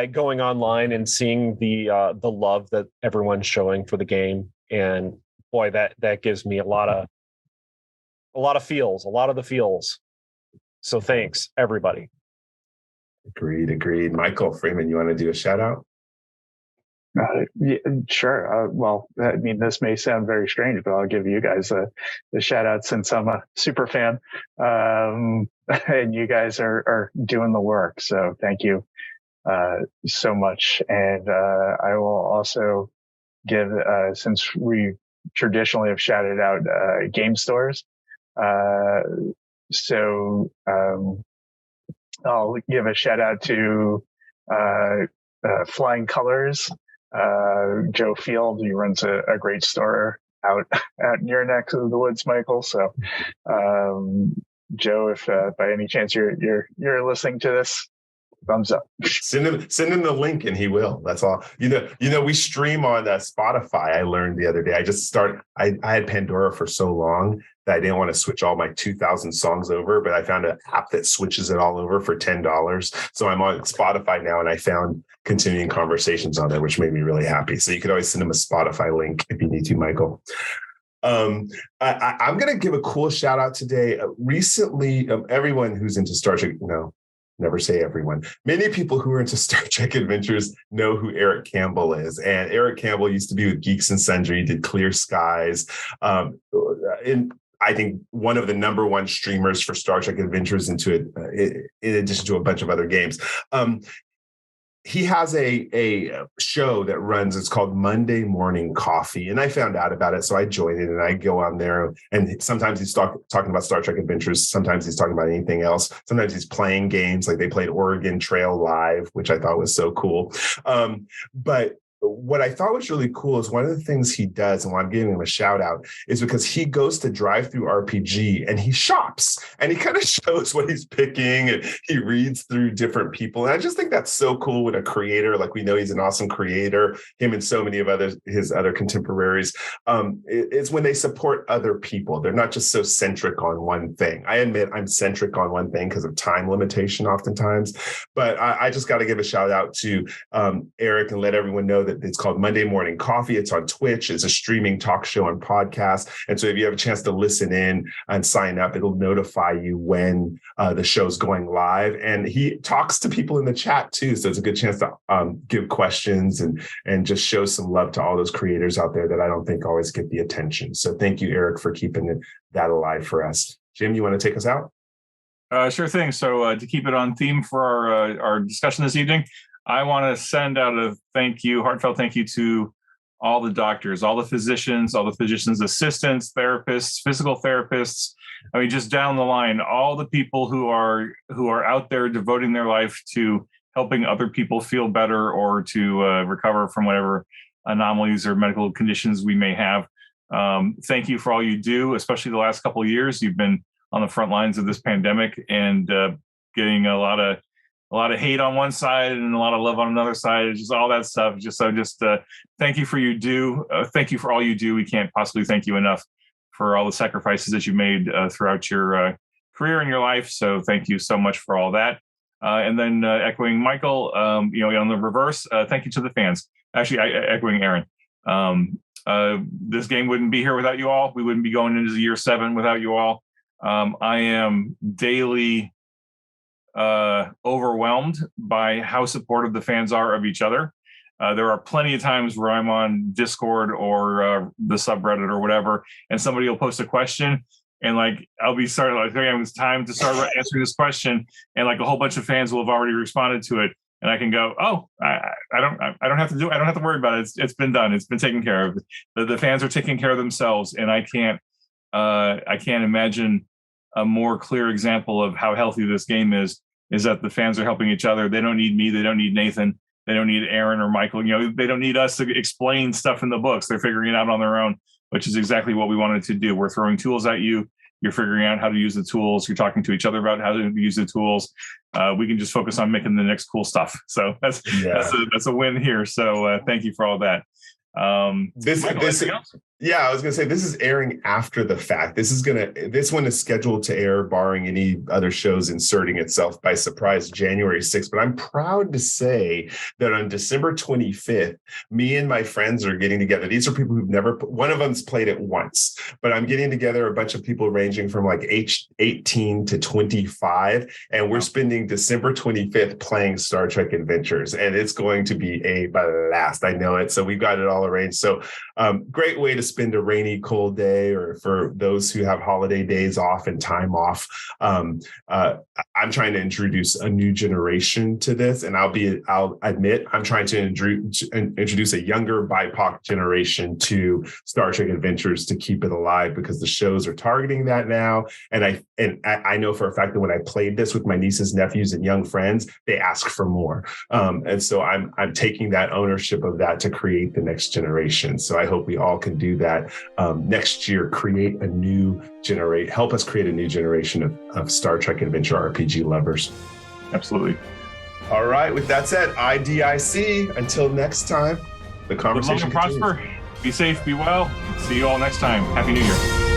going online and seeing the love that everyone's showing for the game. And boy, that gives me a lot of the feels. So thanks, everybody. Agreed. Michael Freeman, you want to do a shout out? Yeah, sure. Well, I mean, this may sound very strange, but I'll give you guys a shout out since I'm a super fan. And you guys are doing the work. So thank you so much. And I will also give, since we traditionally have shouted out game stores. So I'll give a shout out to Flying Colors. Joe Field, he runs a great store out in your neck of the woods, Michael. So, Joe, if by any chance you're listening to this, thumbs up. Send him the link and he will. That's all. You know, we stream on Spotify. I learned the other day. I had Pandora for so long that I didn't want to switch all my 2,000 songs over, but I found an app that switches it all over for $10. So I'm on Spotify now, and I found Continuing Conversations on there, which made me really happy. So you could always send him a Spotify link if you need to, Michael. I'm going to give a cool shout out today. Recently, everyone who's into Star Trek, never say everyone. Many people who are into Star Trek Adventures know who Eric Campbell is. And Eric Campbell used to be with Geeks and Sundry, did Clear Skies. And I think one of the number one streamers for Star Trek Adventures into it, in addition to a bunch of other games. He has a show that runs, it's called Monday Morning Coffee. And I found out about it. So I joined it and I go on there, and sometimes he's talking about Star Trek Adventures. Sometimes he's talking about anything else. Sometimes he's playing games, like they played Oregon Trail live, which I thought was so cool. But what I thought was really cool is one of the things he does, and why I'm giving him a shout out, is because he goes to Drive-Thru RPG and he shops and he kind of shows what he's picking, and he reads through different people. And I just think that's so cool with a creator. Like, we know he's an awesome creator, him and so many of his other contemporaries. It's when they support other people. They're not just so centric on one thing. I admit I'm centric on one thing because of time limitation oftentimes, but I just got to give a shout out to Eric and let everyone know that it's called Monday Morning Coffee. It's on Twitch. It's a streaming talk show and podcast. And so if you have a chance to listen in and sign up, it'll notify you when the show's going live. And he talks to people in the chat too. So it's a good chance to give questions and just show some love to all those creators out there that I don't think always get the attention. So thank you, Eric, for keeping that alive for us. Jim, you want to take us out? Sure thing. So to keep it on theme for our discussion this evening, I want to send out a heartfelt thank you to all the doctors, all the physicians, all the physicians' assistants, therapists, physical therapists. I mean, just down the line, all the people who are out there devoting their life to helping other people feel better or to recover from whatever anomalies or medical conditions we may have. Thank you for all you do, especially the last couple of years. You've been on the front lines of this pandemic and getting a lot of hate on one side and a lot of love on another side. It's just all that stuff. Thank you for thank you for all you do. We can't possibly thank you enough for all the sacrifices that you made throughout your career and your life. So thank you so much for all that. And then echoing Michael, on the reverse, thank you to the fans. Actually, echoing Aaron. This game wouldn't be here without you all. We wouldn't be going into year 7 without you all. I am daily overwhelmed by how supportive the fans are of each other. There are plenty of times where I'm on Discord or the subreddit or whatever, and somebody will post a question, and I'll be starting it's time to start answering this question, and a whole bunch of fans will have already responded to it, and I can go, oh, I don't have to worry about it. It's been done. It's been taken care of. The fans are taking care of themselves, and I can't imagine a more clear example of how healthy this game is that the fans are helping each other. They don't need me. They don't need Nathan. They don't need Aaron or Michael. They don't need us to explain stuff in the books. They're figuring it out on their own, which is exactly what we wanted to do. We're throwing tools at you. You're figuring out how to use the tools. You're talking to each other about how to use the tools. We can just focus on making the next cool stuff. So that's a win here. So thank you for all that. Yeah, I was gonna say this is airing after the fact. This one is scheduled to air, barring any other shows inserting itself by surprise, January 6th. But I'm proud to say that on December 25th, me and my friends are getting together. These are people who've never. One of them's played it once, but I'm getting together a bunch of people ranging from like 18 to 25, and we're spending December 25th playing Star Trek Adventures, and it's going to be a blast. I know it. So we've got it all arranged. So great way to spend a rainy, cold day, or for those who have holiday days off and time off. I'm trying to introduce a new generation to this, and I'll admit I'm trying to introduce a younger BIPOC generation to Star Trek Adventures to keep it alive, because the shows are targeting that now. And I know for a fact that when I played this with my nieces, nephews, and young friends, they ask for more. And so I'm taking that ownership of that to create the next generation. So I hope we all can do that next year. Help us create a new generation of Star Trek Adventure RPG lovers. Absolutely. All right. With that said, IDIC. Until next time, the conversation Good luck and prosper. Be safe. Be well. See you all next time. Happy New Year.